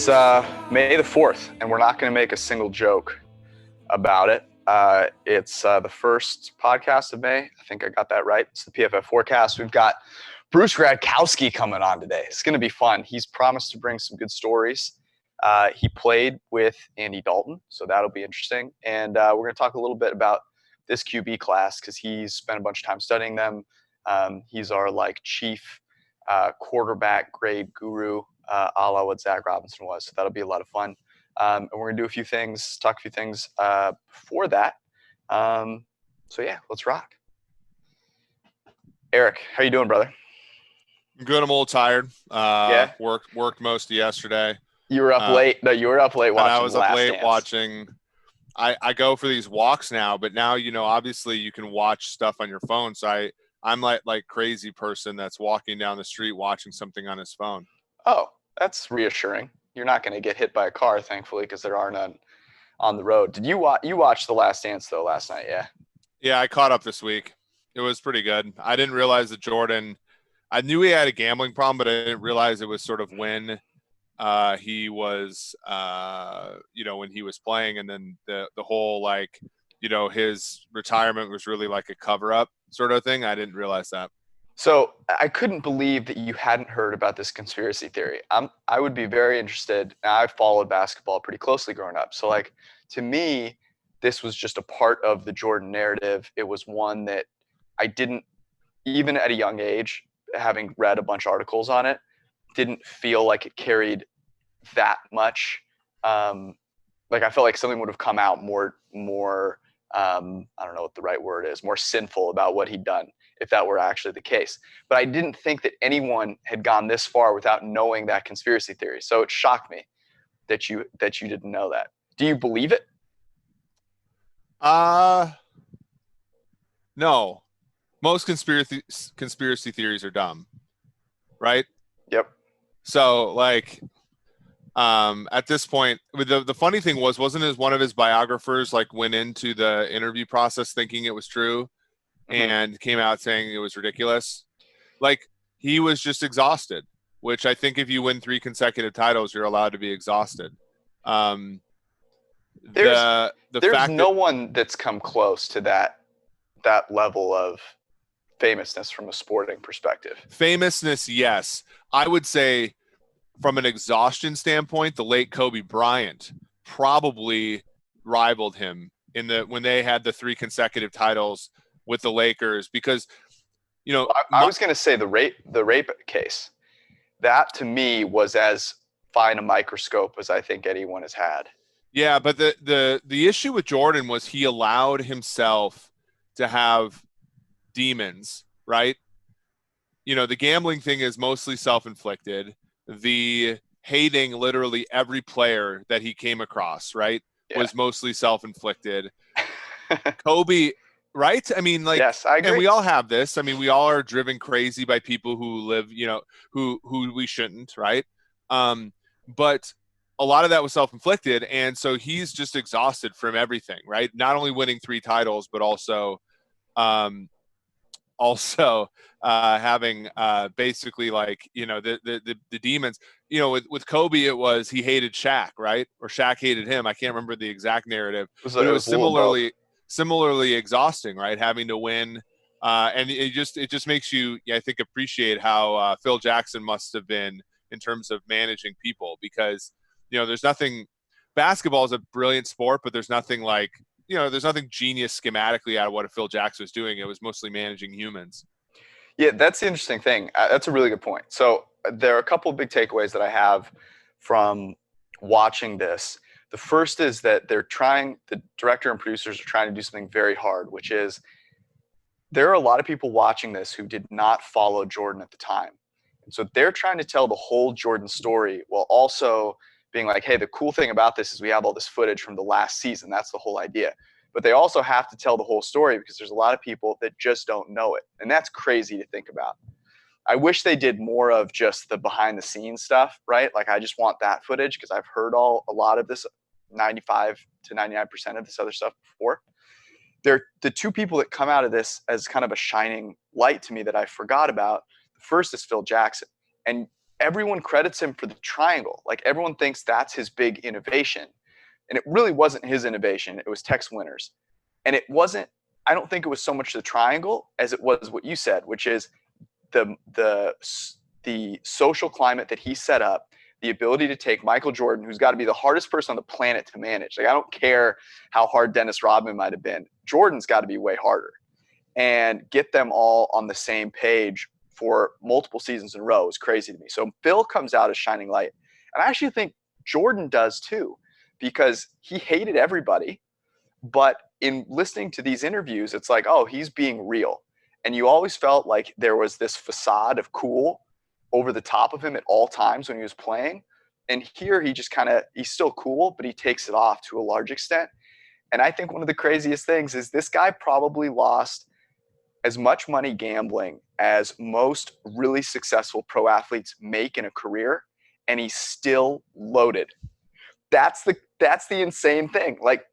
It's May the 4th, and we're not going to make a single joke about it. It's the first podcast of May. I think I got that right. It's the PFF Forecast. We've got Bruce Gradkowski coming on today. It's going to be fun. He's promised to bring some good stories. He played with Andy Dalton, so that'll be interesting. And we're going to talk a little bit about this QB class because he's spent a bunch of time studying them. He's our chief quarterback grade guru, a la what Zach Robinson was. So that'll be a lot of fun. And we're going to do a few things, talk a few things before that. So yeah, let's rock. Eric, how you doing, brother? I'm good. I'm a little tired. Yeah. Worked most of yesterday. You were up late. No, you were up late watching. I was up late Dance. watching. I go for these walks now, but now, obviously you can watch stuff on your phone. So I'm like crazy person that's walking down the street watching something on his phone. Oh, that's reassuring. You're not going to get hit by a car, thankfully, because there are none on the road. Did you watch The Last Dance though last night? Yeah. Yeah, I caught up this week. It was pretty good. I didn't realize that Jordan. I knew he had a gambling problem, but I didn't realize it was sort of when he was, when he was playing, and then the whole his retirement was really like a cover up sort of thing. I didn't realize that. So I couldn't believe that you hadn't heard about this conspiracy theory. I would be very interested. I followed basketball pretty closely growing up. So to me, this was just a part of the Jordan narrative. It was one that I didn't, even at a young age, having read a bunch of articles on it, didn't feel like it carried that much. I felt like something would have come out more I don't know what the right word is, more sinful about what he'd done if that were actually the case. But I didn't think that anyone had gone this far without knowing that conspiracy theory. So it shocked me that you didn't know that. Do you believe it? No. Most conspiracy theories are dumb, right? Yep. So at this point, the funny thing wasn't it one of his biographers went into the interview process thinking it was true and came out saying it was ridiculous? He was just exhausted, which I think if you win 3 consecutive titles, you're allowed to be exhausted. There's no one that's come close to that level of famousness from a sporting perspective. Famousness, yes. I would say from an exhaustion standpoint, the late Kobe Bryant probably rivaled him when they had the 3 consecutive titles with the Lakers, because I was going to say the rape case. That to me was as fine a microscope as I think anyone has had. Yeah, but the issue with Jordan was he allowed himself to have demons, right? The gambling thing is mostly self-inflicted. The hating literally every player that he came across, right, was mostally self-inflicted. Kobe, right? I mean, yes, I agree. And we all have this. I mean, we all are driven crazy by people who live, who we shouldn't, right? But a lot of that was self-inflicted, and so he's just exhausted from everything, right? Not only winning 3 titles, but also having basically the demons. With Kobe, it was he hated Shaq, right? Or Shaq hated him. I can't remember the exact narrative. But it was similarly exhausting, right? Having to win. And it just makes you, I think, appreciate how Phil Jackson must have been in terms of managing people, because, there's nothing – basketball is a brilliant sport, but there's nothing there's nothing genius schematically out of what Phil Jackson was doing. It was mostly managing humans. Yeah, that's the interesting thing. That's a really good point. So there are a couple of big takeaways that I have from watching this. The first is that the director and producers are trying to do something very hard, which is there are a lot of people watching this who did not follow Jordan at the time. And so they're trying to tell the whole Jordan story while also being like, hey, the cool thing about this is we have all this footage from the last season. That's the whole idea. But they also have to tell the whole story because there's a lot of people that just don't know it. And that's crazy to think about. I wish they did more of just the behind the scenes stuff, right? I just want that footage because I've heard a lot of this, 95 to 99% of this other stuff before. They're the 2 people that come out of this as kind of a shining light to me that I forgot about. The first is Phil Jackson. And everyone credits him for the triangle. Like everyone thinks that's his big innovation. And it really wasn't his innovation. It was Tex Winter's. And it wasn't, I don't think it was so much the triangle as it was what you said, which is the social climate that he set up, the ability to take Michael Jordan, who's got to be the hardest person on the planet to manage. Like, I don't care how hard Dennis Rodman might have been. Jordan's got to be way harder. And get them all on the same page for multiple seasons in a row is crazy to me. So Phil comes out as shining light. And I actually think Jordan does too, because he hated everybody. But in listening to these interviews, it's like, oh, he's being real. And you always felt like there was this facade of cool over the top of him at all times when he was playing. And here he just he's still cool, but he takes it off to a large extent. And I think one of the craziest things is this guy probably lost as much money gambling as most really successful pro athletes make in a career, and he's still loaded. That's the insane thing. Like,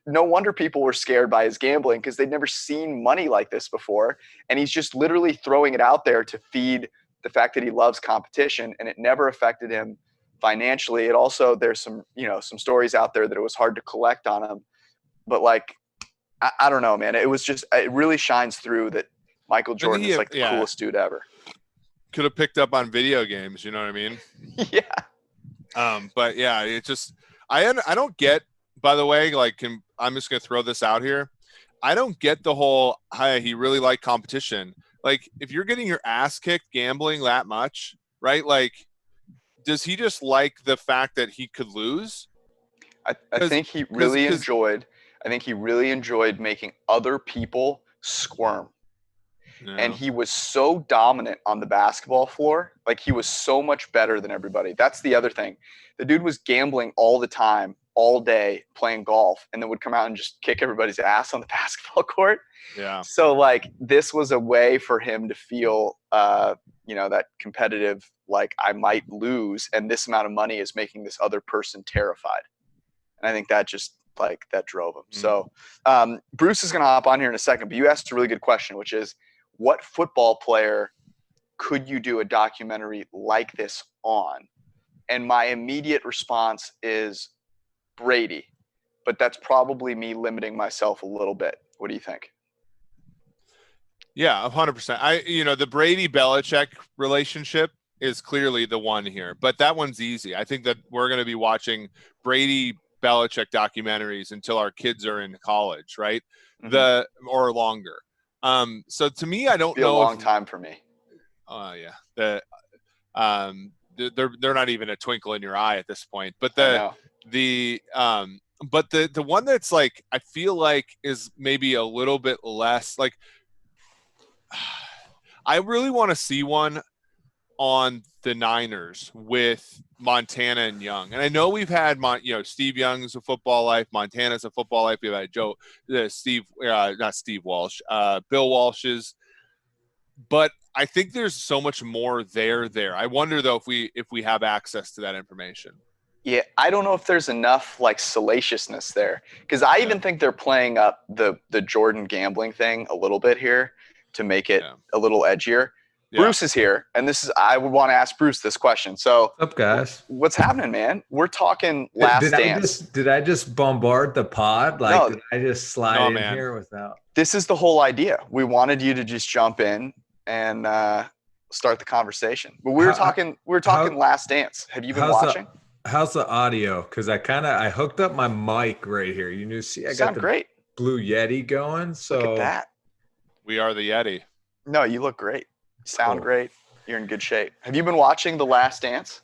no wonder people were scared by his gambling, because they'd never seen money like this before. And he's just literally throwing it out there to feed the fact that he loves competition, and it never affected him financially. It also, there's some stories out there that it was hard to collect on him, but like, I don't know, man. It was just, it really shines through that Michael Jordan is like the coolest dude ever. Could have picked up on video games, you know what I mean? Yeah. But yeah, it just, I don't get, by the way, like, I'm just going to throw this out here. I don't get the whole, hey, he really liked competition. Like, if you're getting your ass kicked gambling that much, right? Like, does he just like the fact that he could lose? I think he really enjoyed making other people squirm. Yeah. And he was so dominant on the basketball floor. Like, he was so much better than everybody. That's the other thing. The dude was gambling all the time, all day, playing golf, and then would come out and just kick everybody's ass on the basketball court. Yeah. So, like, this was a way for him to feel, that competitive, like, I might lose, and this amount of money is making this other person terrified. And I think that just, like, that drove him. So Bruce is going to hop on here in a second, but you asked a really good question, which is, what football player could you do a documentary like this on? And my immediate response is Brady, but that's probably me limiting myself a little bit. What do you think? Yeah, 100%. The Brady-Belichick relationship is clearly the one here, but that one's easy. I think that we're going to be watching Brady-Belichick documentaries until our kids are in college, right? Mm-hmm. Or longer. So to me, I don't know. A long time for me. Oh yeah. They're not even a twinkle in your eye at this point, but the one that's like, I feel like is maybe a little bit less like, I really want to see one on the Niners with Montana and Young. And I know we've had, Steve Young's A Football Life, Montana's A Football Life. We've had Bill Walsh's. But I think there's so much more there. I wonder, though, if we have access to that information. Yeah, I don't know if there's enough, like, salaciousness there. Because I even think they're playing up the Jordan gambling thing a little bit here to make it a little edgier. Yeah. Bruce is here, and I would want to ask Bruce this question. So, what's up, guys? What's happening, man? We're talking Last Dance. Did I just bombard the pod? Like, no, did I just slide in here without? This is the whole idea. We wanted you to just jump in and start the conversation. But we were talking Last Dance. Have you been watching? How's the audio? Because I hooked up my mic right here. I got the great. Blue Yeti going. So look at that. We are the Yeti. No, you look great. Sound great. You're in good shape. Have you been watching The Last Dance?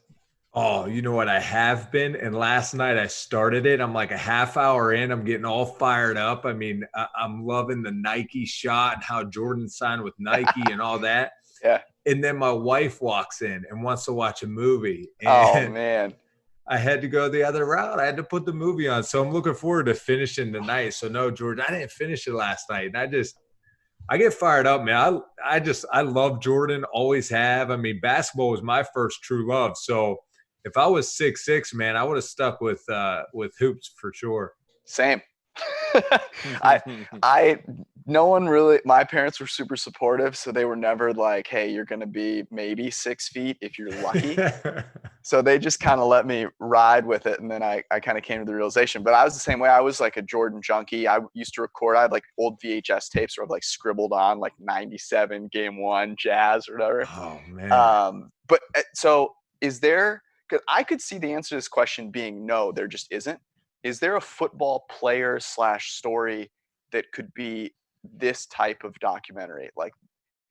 Oh, you know what? I have been. And last night I started it. I'm like a half hour in. I'm getting all fired up. I mean, I'm loving the Nike shot and how Jordan signed with Nike and all that. Yeah. And then my wife walks in and wants to watch a movie. And oh, man. I had to go the other route. I had to put the movie on. So I'm looking forward to finishing the night. So no, Jordan, I didn't finish it last night. And I get fired up, man. I love Jordan, always have. I mean, basketball was my first true love. So if I was 6'6", man, I would have stuck with hoops for sure. Same. I no one really, my parents were super supportive. So they were never like, hey, you're going to be maybe 6 feet if you're lucky. So they just kind of let me ride with it. And then I kind of came to the realization, but I was the same way. I was like a Jordan junkie. I used to record, I had like old VHS tapes where I've like scribbled on like 97 game 1 Jazz or whatever. Oh man. But so is there, because I could see the answer to this question being no, there just isn't. Is there a football player / story that could be this type of documentary? Like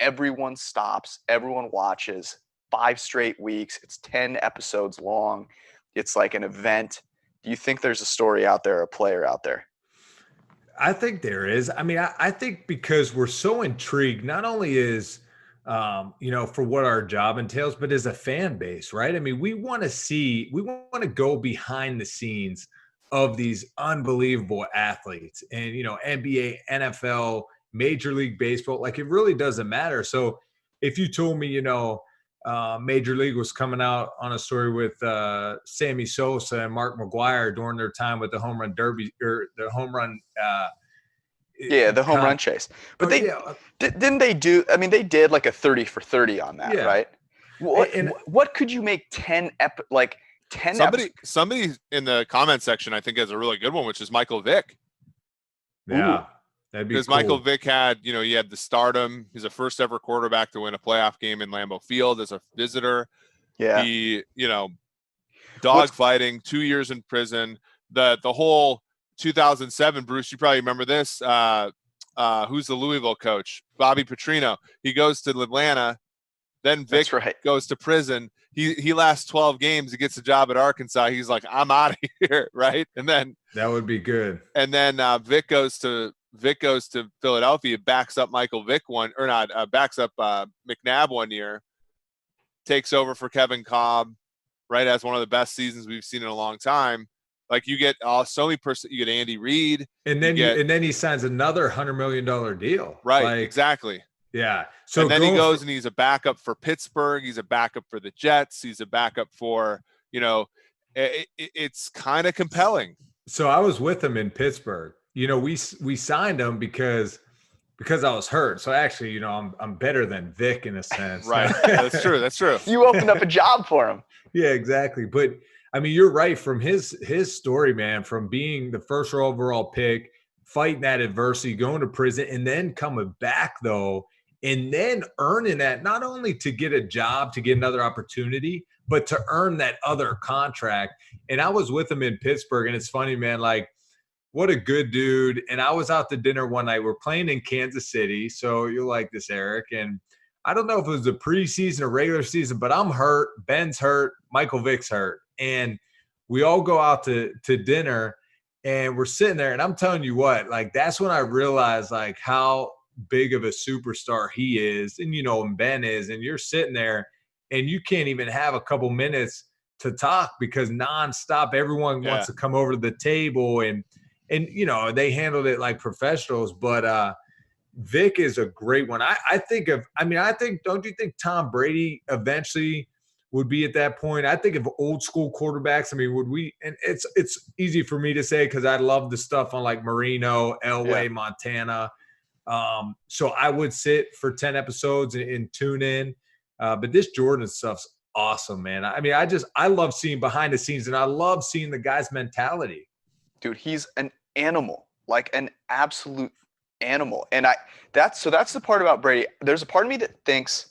everyone stops, everyone watches, 5 straight weeks. It's 10 episodes long. It's like an event. Do you think there's a story out there, a player out there? I think there is. I mean, I think because we're so intrigued, not only is, for what our job entails, but as a fan base, right? I mean, we want to go behind the scenes of these unbelievable athletes and, NBA, NFL, Major League Baseball, like it really doesn't matter. So if you told me, Major League was coming out on a story with Sammy Sosa and Mark McGwire during their time with the home run derby or the home run. The home run chase. But didn't they do? I mean, they did like a 30 for 30 on that, right? What could you make 10 Somebody in the comment section, I think, has a really good one, which is Michael Vick. Yeah. Ooh. That'd be because cool. Michael Vick had, he had the stardom. He's the first ever quarterback to win a playoff game in Lambeau Field as a visitor. Yeah. He, dog fighting, 2 years in prison. The whole 2007, Bruce, you probably remember this. Who's the Louisville coach? Bobby Petrino. He goes to Atlanta. Then Vick goes to prison. He lasts 12 games. He gets a job at Arkansas. He's like, I'm out of here, right? And then that would be good. And then Vick goes to Philadelphia, backs up backs up McNabb one year, takes over for Kevin Cobb, right? Has one of the best seasons we've seen in a long time. Like you get you get Andy Reid, and then he signs another $100 million deal, right? Exactly. Yeah. So and then he goes and he's a backup for Pittsburgh. He's a backup for the Jets. He's a backup for it's kind of compelling. So I was with him in Pittsburgh. We signed him because I was hurt. So actually, I'm better than Vick in a sense. Right. That's true. That's true. You opened up a job for him. Yeah, exactly. But I mean, you're right. From his story, man, from being the first overall pick, fighting that adversity, going to prison, and then coming back though, and then earning that, not only to get a job, to get another opportunity, but to earn that other contract. And I was with him in Pittsburgh, and it's funny, man, like, what a good dude. And I was out to dinner one night. We're playing in Kansas City. So you'll like this, Eric. And I don't know if it was the preseason or regular season, but I'm hurt. Ben's hurt. Michael Vick's hurt. And we all go out to dinner, and we're sitting there. And I'm telling you what, like, that's when I realized, like, how big of a superstar he is. And, and Ben is. And you're sitting there, and you can't even have a couple minutes to talk because nonstop everyone wants to come over to the table. And they handled it like professionals, but Vick is a great one. Don't you think Tom Brady eventually would be at that point? I think of old school quarterbacks. I mean, would we, and it's easy for me to say, cause I love the stuff on like Marino, Elway, Montana. So I would sit for 10 episodes and tune in. But this Jordan stuff's awesome, man. I mean, I love seeing behind the scenes, and I love seeing the guy's mentality. Dude, he's an animal, like an absolute animal. And that's the part about Brady. There's a part of me that thinks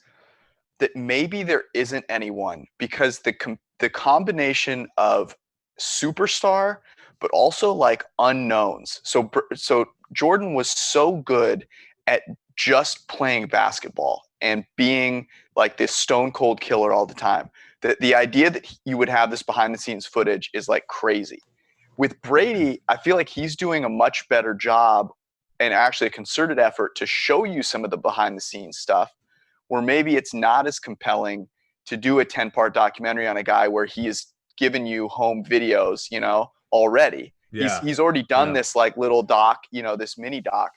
that maybe there isn't anyone, because the combination of superstar, but also like unknowns. So Jordan was so good at just playing basketball and being like this stone cold killer all the time. The idea that you would have this behind the scenes footage is like crazy. With Brady, I feel like he's doing a much better job, and actually a concerted effort to show you some of the behind the scenes stuff, where maybe it's not as compelling to do a 10-part documentary on a guy where he has given you home videos, already. Yeah. He's already done this like little doc, this mini doc.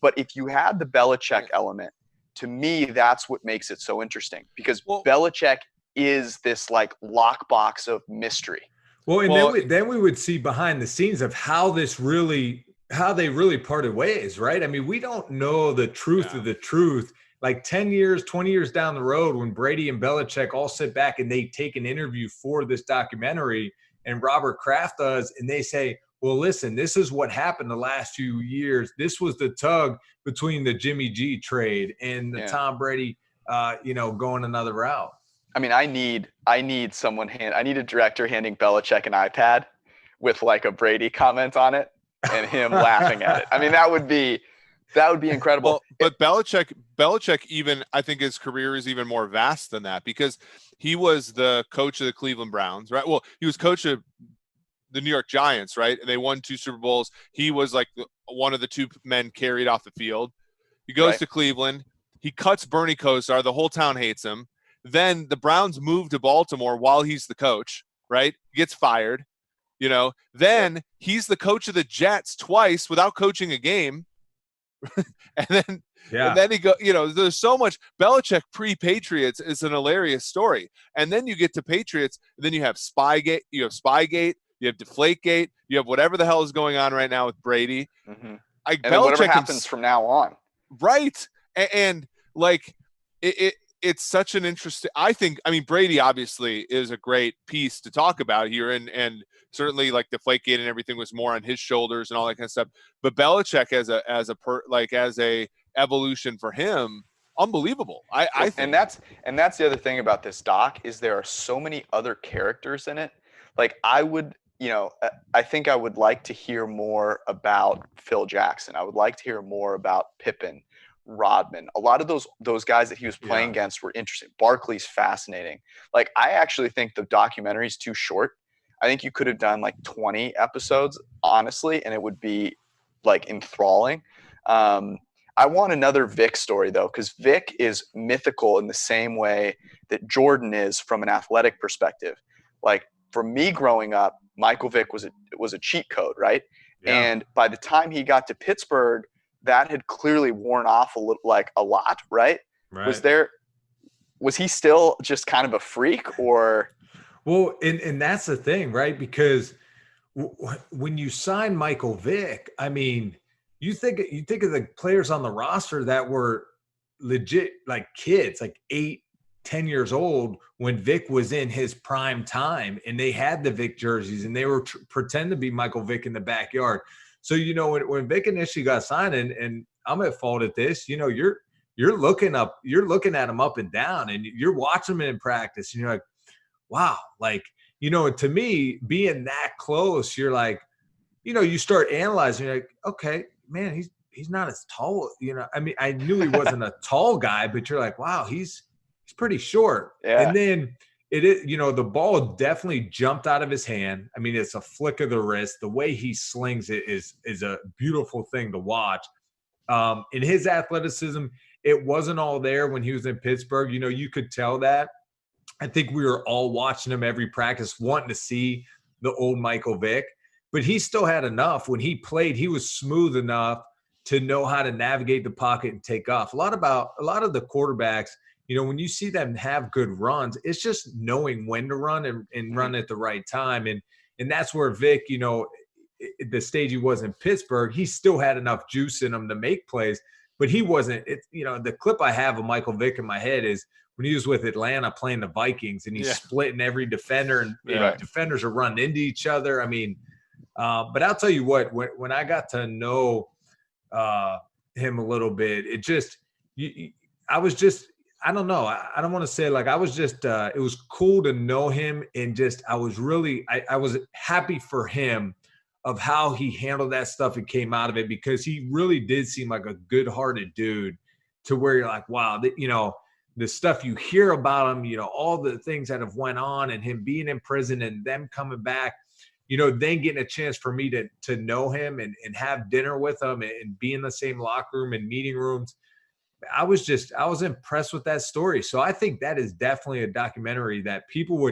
But if you had the Belichick element, to me, that's what makes it so interesting, because Belichick is this like lockbox of mystery. Well, and then we would see behind the scenes of how this really how they really parted ways, right? I mean, we don't know the truth of the truth. Like 10 years, 20 years down the road, when Brady and Belichick all sit back and they take an interview for this documentary, and Robert Kraft does, and they say, well, listen, this is what happened the last few years. This was the tug between the Jimmy G trade and the Tom Brady, going another route. I mean, I need a director handing Belichick an iPad with like a Brady comment on it and him laughing at it. I mean, that would be incredible. Well, but Belichick even, I think his career is even more vast than that, because he was the coach of the Cleveland Browns, right? Well, he was coach of the New York Giants, right? And they won 2 Super Bowls. He was like one of the 2 men carried off the field. He goes to Cleveland. He cuts Bernie Kosar. The whole town hates him. Then the Browns move to Baltimore while he's the coach, right? He gets fired, Then he's the coach of the Jets twice without coaching a game. and then he go, there's so much. Belichick pre-Patriots is an hilarious story. And then you get to Patriots, and then you have Spygate, you have Deflategate, you have whatever the hell is going on right now with Brady. Mm-hmm. And then whatever happens from now on. Right. And like it's such an interesting, I mean, Brady obviously is a great piece to talk about here. And certainly like Deflategate and everything was more on his shoulders and all that kind of stuff. But Belichick as a evolution for him, unbelievable. I think. And that's the other thing about this doc is there are so many other characters in it. Like I think I would like to hear more about Phil Jackson. I would like to hear more about Pippen, Rodman. A lot of those guys that he was playing against were interesting. Barkley's fascinating. Like I actually think the documentary is too short. I think you could have done like 20 episodes, honestly, and it would be like enthralling. I want another Vick story though, because Vick is mythical in the same way that Jordan is from an athletic perspective. Like for me growing up, Michael Vick was a cheat code, right? Yeah. And by the time he got to Pittsburgh, that had clearly worn off a lot, right? Was he still just kind of a freak, or? Well, and that's the thing, right? Because when you sign Michael Vick, I mean, you think of the players on the roster that were legit like kids, like 8, 10 years old when Vick was in his prime time, and they had the Vick jerseys and they were pretend to be Michael Vick in the backyard. So, when Vick initially got signed, and I'm at fault at this, you're looking at him up and down, and you're watching him in practice, and you're like, wow, like, to me, being that close, you're like, you start analyzing, you're like, okay, man, he's not as tall, I mean, I knew he wasn't a tall guy, but you're like, wow, he's pretty short. Yeah. And then the ball definitely jumped out of his hand. I mean, it's a flick of the wrist. The way he slings it is a beautiful thing to watch. In his athleticism, it wasn't all there when he was in Pittsburgh. You could tell that. I think we were all watching him every practice, wanting to see the old Michael Vick. But he still had enough. When he played, he was smooth enough to know how to navigate the pocket and take off. A lot of the quarterbacks, when you see them have good runs, it's just knowing when to run and run at the right time. And that's where Vick, the stage he was in Pittsburgh, he still had enough juice in him to make plays, but he wasn't. The clip I have of Michael Vick in my head is when he was with Atlanta playing the Vikings, and he's splitting every defender, and defenders are running into each other. I mean, but I'll tell you what, when I got to know him a little bit, I don't know. I don't want to say like I was just it was cool to know him, and just I was happy for him of how he handled that stuff and came out of it, because he really did seem like a good-hearted dude, to where you're like, wow, the stuff you hear about him, all the things that have went on, and him being in prison and them coming back, then getting a chance for me to know him and have dinner with him and be in the same locker room and meeting rooms. I was impressed with that story. So I think that is definitely a documentary that people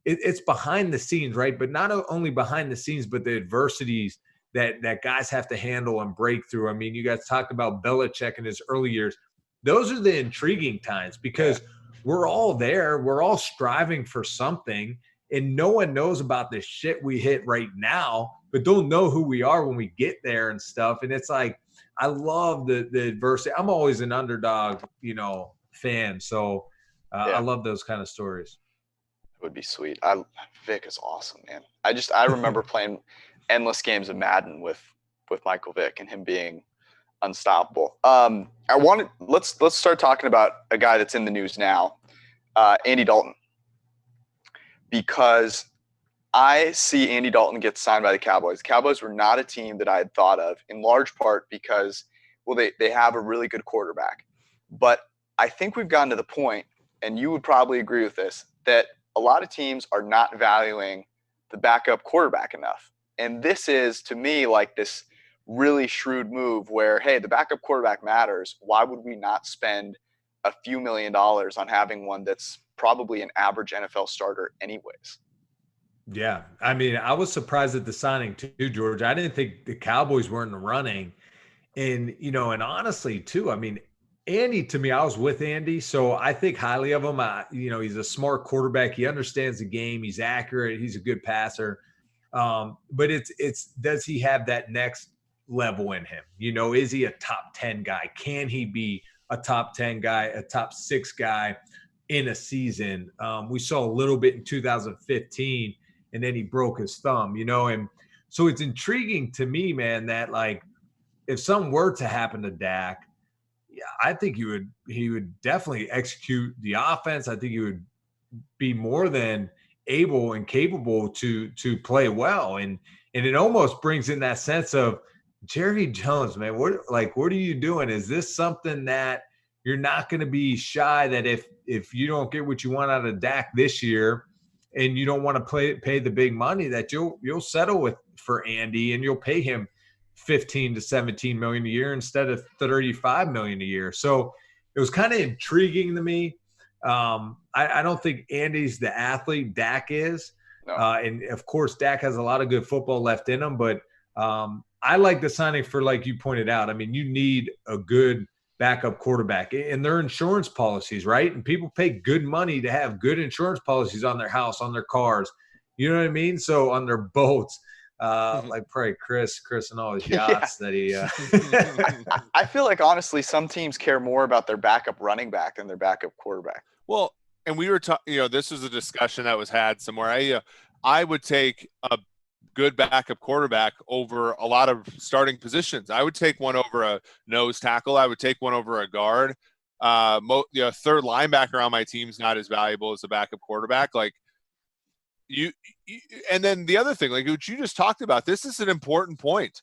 it's behind the scenes, right? But not only behind the scenes, but the adversities that guys have to handle and break through. I mean, you guys talked about Belichick in his early years. Those are the intriguing times, because we're all there. We're all striving for something. And no one knows about the shit we hit right now, but don't know who we are when we get there and stuff. And it's like, I love the adversity. I'm always an underdog, fan. So I love those kind of stories. It would be sweet. Vick is awesome, man. I remember playing endless games of Madden with Michael Vick and him being unstoppable. Let's start talking about a guy that's in the news now, Andy Dalton, because I see Andy Dalton get signed by the Cowboys. The Cowboys were not a team that I had thought of, in large part because, well, they have a really good quarterback. But I think we've gotten to the point, and you would probably agree with this, that a lot of teams are not valuing the backup quarterback enough. And this is, to me, like this really shrewd move where, hey, the backup quarterback matters. Why would we not spend a few $1 million on having one that's probably an average NFL starter anyways? Yeah. I mean, I was surprised at the signing too, George. I didn't think the Cowboys were in the running. And, and honestly too, I mean, Andy, to me, I was with Andy, so I think highly of him. He's a smart quarterback. He understands the game. He's accurate. He's a good passer. But it's does he have that next level in him? Is he a top 10 guy? Can he be a top 10 guy, a top 6 guy in a season? We saw a little bit in 2015, and then he broke his thumb, and so it's intriguing to me, man, that like if something were to happen to Dak, I think he would definitely execute the offense. I think he would be more than able and capable to play well. And it almost brings in that sense of Jerry Jones, man, what are you doing? Is this something that you're not going to be shy that if you don't get what you want out of Dak this year and you don't want to pay the big money, that you'll settle for Andy and you'll pay him 15 to 17 million a year instead of 35 million a year. So it was kind of intriguing to me. I don't think Andy's the athlete Dak is. No. And of course, Dak has a lot of good football left in him, but I like the signing for, like you pointed out. I mean, you need a good backup quarterback, and their insurance policies, right? And people pay good money to have good insurance policies on their house, on their cars. You know what I mean? So on their boats. Like probably Chris and all his yachts that he I feel like honestly some teams care more about their backup running back than their backup quarterback. Well, and we were talking, this was a discussion that was had somewhere. I would take a good backup quarterback over a lot of starting positions. I would take one over a nose tackle. I would take one over a guard. Third linebacker on my team's not as valuable as a backup quarterback. Like, and then the other thing, like what you just talked about, this is an important point.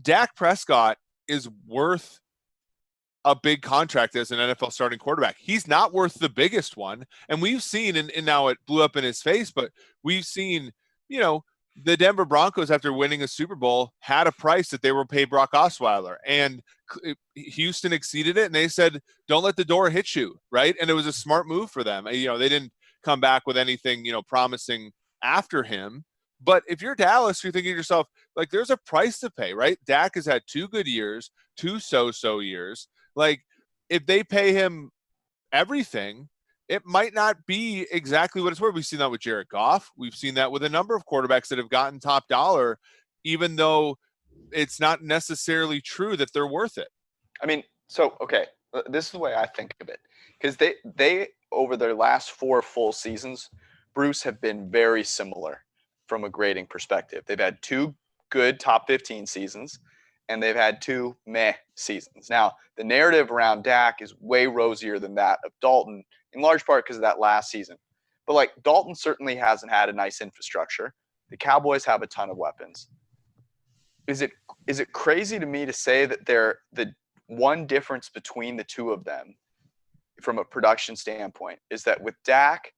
Dak Prescott is worth a big contract as an NFL starting quarterback. He's not worth the biggest one. And we've seen, and now it blew up in his face, but we've seen, the Denver Broncos, after winning a Super Bowl, had a price that they were pay Brock Osweiler, and Houston exceeded it. And they said, don't let the door hit you. Right. And it was a smart move for them. They didn't come back with anything, promising after him. But if you're Dallas, you're thinking to yourself, like, there's a price to pay, right? Dak has had 2 good years, 2 so-so years. Like, if they pay him everything, it might not be exactly what it's worth. We've seen that with Jared Goff. We've seen that with a number of quarterbacks that have gotten top dollar, even though it's not necessarily true that they're worth it. I mean, so, okay, this is the way I think of it. Because they over their last 4 full seasons, Bruce, have been very similar from a grading perspective. They've had 2 good top 15 seasons, and they've had 2 meh seasons. Now, the narrative around Dak is way rosier than that of Dalton, in large part because of that last season. But, like, Dalton certainly hasn't had a nice infrastructure. The Cowboys have a ton of weapons. Is it crazy to me to say that they're the one difference between the two of them from a production standpoint is that with Dak,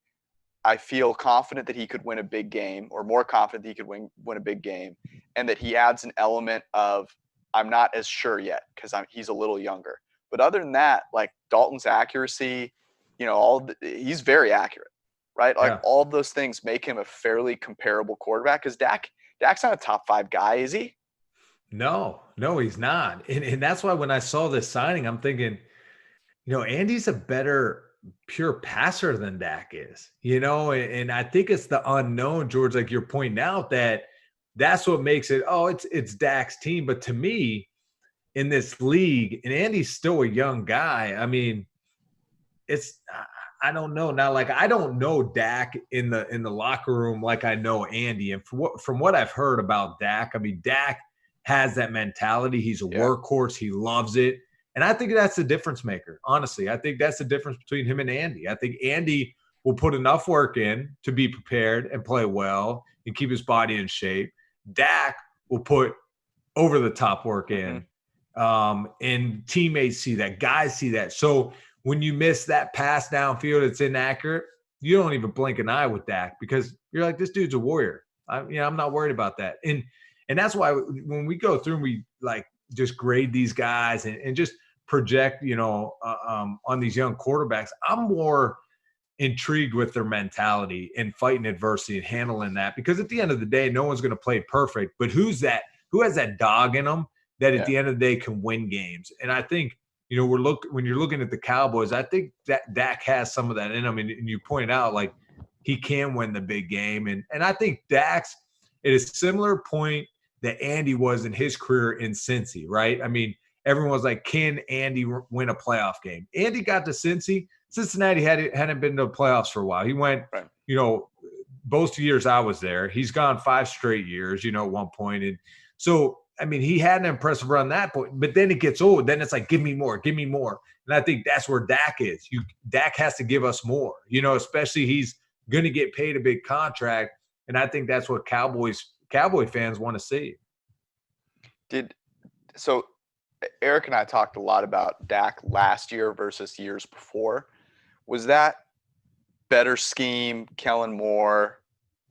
I feel confident that he could win a big game, or more confident that he could win a big game, and that he adds an element of I'm not as sure yet because he's a little younger. But other than that, like Dalton's accuracy, he's very accurate, right? Like all of those things make him a fairly comparable quarterback. Because Dak's not a top 5 guy, is he? No, he's not. And that's why when I saw this signing, I'm thinking, Andy's a better pure passer than Dak is, and I think it's the unknown, George, like you're pointing out, that's what makes it, it's Dak's team. But to me, in this league, and Andy's still a young guy, I mean, I don't know now. Like, I don't know Dak in the locker room like I know Andy. And from what I've heard about Dak, I mean, Dak has that mentality. He's a workhorse. He loves it. And I think that's the difference maker. Honestly, I think that's the difference between him and Andy. I think Andy will put enough work in to be prepared and play well and keep his body in shape. Dak will put over the top work in. And teammates see that, guys see that. So when you miss that pass downfield, it's inaccurate, you don't even blink an eye with Dak, because you're like, this dude's a warrior. I'm not worried about that. And that's why when we go through and we like just grade these guys and just project, on these young quarterbacks, I'm more intrigued with their mentality and fighting adversity and handling that, because at the end of the day, no one's going to play perfect, but who has that dog in them that at the end of the day can win games? And I think, when you're looking at the Cowboys, I think that Dak has some of that in him. And you point out, like, he can win the big game. And I think Dak's at a similar point that Andy was in his career in Cincy, right? I mean, everyone was like, can Andy win a playoff game? Andy got to Cincy. Cincinnati hadn't been to the playoffs for a while. He went, both years I was there. He's gone 5 straight years, at one point. And so, I mean, he had an impressive run that point, but then it gets old. Then it's like, give me more. And I think that's where Dak is. Dak has to give us more, especially he's going to get paid a big contract. And I think that's what Cowboy fans want to see. So Eric and I talked a lot about Dak last year versus years before. Was that better scheme, Kellen Moore,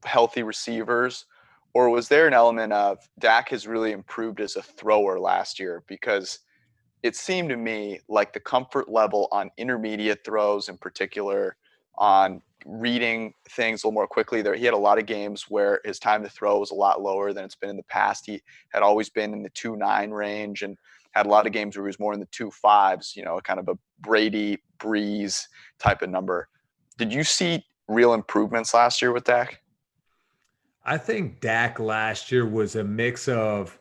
healthy receivers? Or was there an element of Dak has really improved as a thrower last year? Because it seemed to me like the comfort level on intermediate throws, in particular, on reading things a little more quickly, he had a lot of games where his time to throw was a lot lower than it's been in the past. He had always been in the 2.9 range and had a lot of games where he was more in the 2.5s, kind of a Brady, Breeze type of number. Did you see real improvements last year with Dak? I think Dak last year was a mix of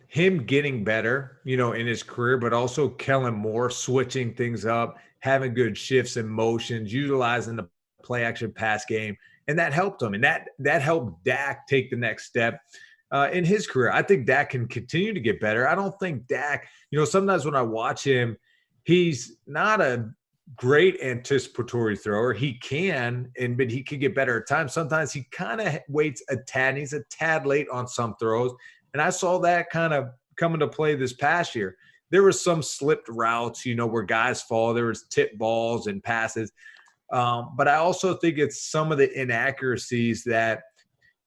him getting better, in his career, but also Kellen Moore switching things up, having good shifts and motions, utilizing the play action pass game. And that helped him. And that helped Dak take the next step in his career. I think Dak can continue to get better. I don't think Dak, sometimes when I watch him, he's not a great anticipatory thrower. He can, but he can get better at times. Sometimes he kind of waits a tad. He's a tad late on some throws. And I saw that kind of come into play this past year. There was some slipped routes, where guys fall. There was tip balls and passes. But I also think it's some of the inaccuracies that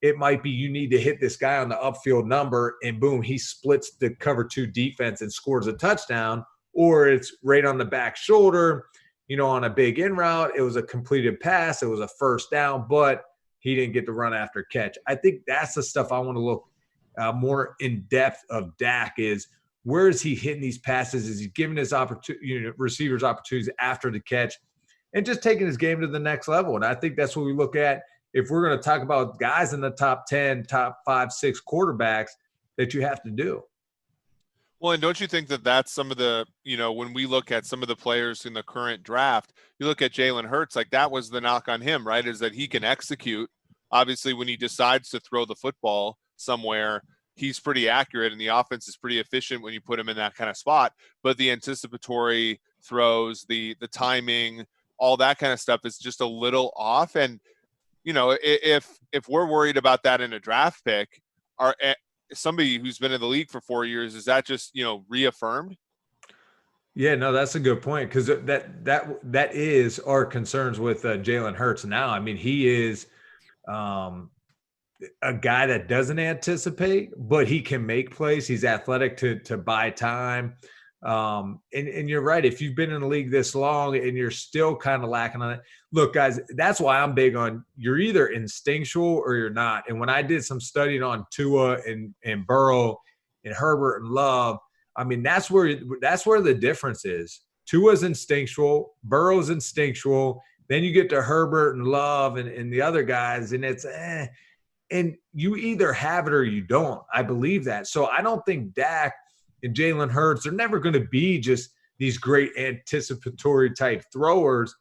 it might be you need to hit this guy on the upfield number and boom, he splits the cover 2 defense and scores a touchdown, or it's right on the back shoulder, on a big in route. It was a completed pass. It was a first down, but he didn't get the run after catch. I think that's the stuff I want to look more in depth of Dak is where is he hitting these passes? Is he giving his receivers opportunities after the catch and just taking his game to the next level? And I think that's what we look at if we're going to talk about guys in the top 10, top 5, 6 quarterbacks that you have to do. Well, and don't you think that that's some of the, when we look at some of the players in the current draft, you look at Jalen Hurts, like that was the knock on him, right? Is that he can execute. Obviously, when he decides to throw the football somewhere, he's pretty accurate and the offense is pretty efficient when you put him in that kind of spot. But the anticipatory throws, the timing, all that kind of stuff is just a little off. And, if we're worried about that in a draft pick, somebody who's been in the league for 4 years, is that just, reaffirmed? Yeah, no, that's a good point, because that is our concerns with Jalen Hurts now. I mean, he is a guy that doesn't anticipate, but he can make plays. He's athletic to buy time. And you're right. If you've been in the league this long and you're still kind of lacking on it, look, guys, that's why I'm big on you're either instinctual or you're not. And when I did some studying on Tua and Burrow and Herbert and Love, I mean, that's where the difference is. Tua's instinctual, Burrow's instinctual. Then you get to Herbert and Love and the other guys, and it's and you either have it or you don't. I believe that. So I don't think Dak and Jalen Hurts are never going to be just these great anticipatory type throwers.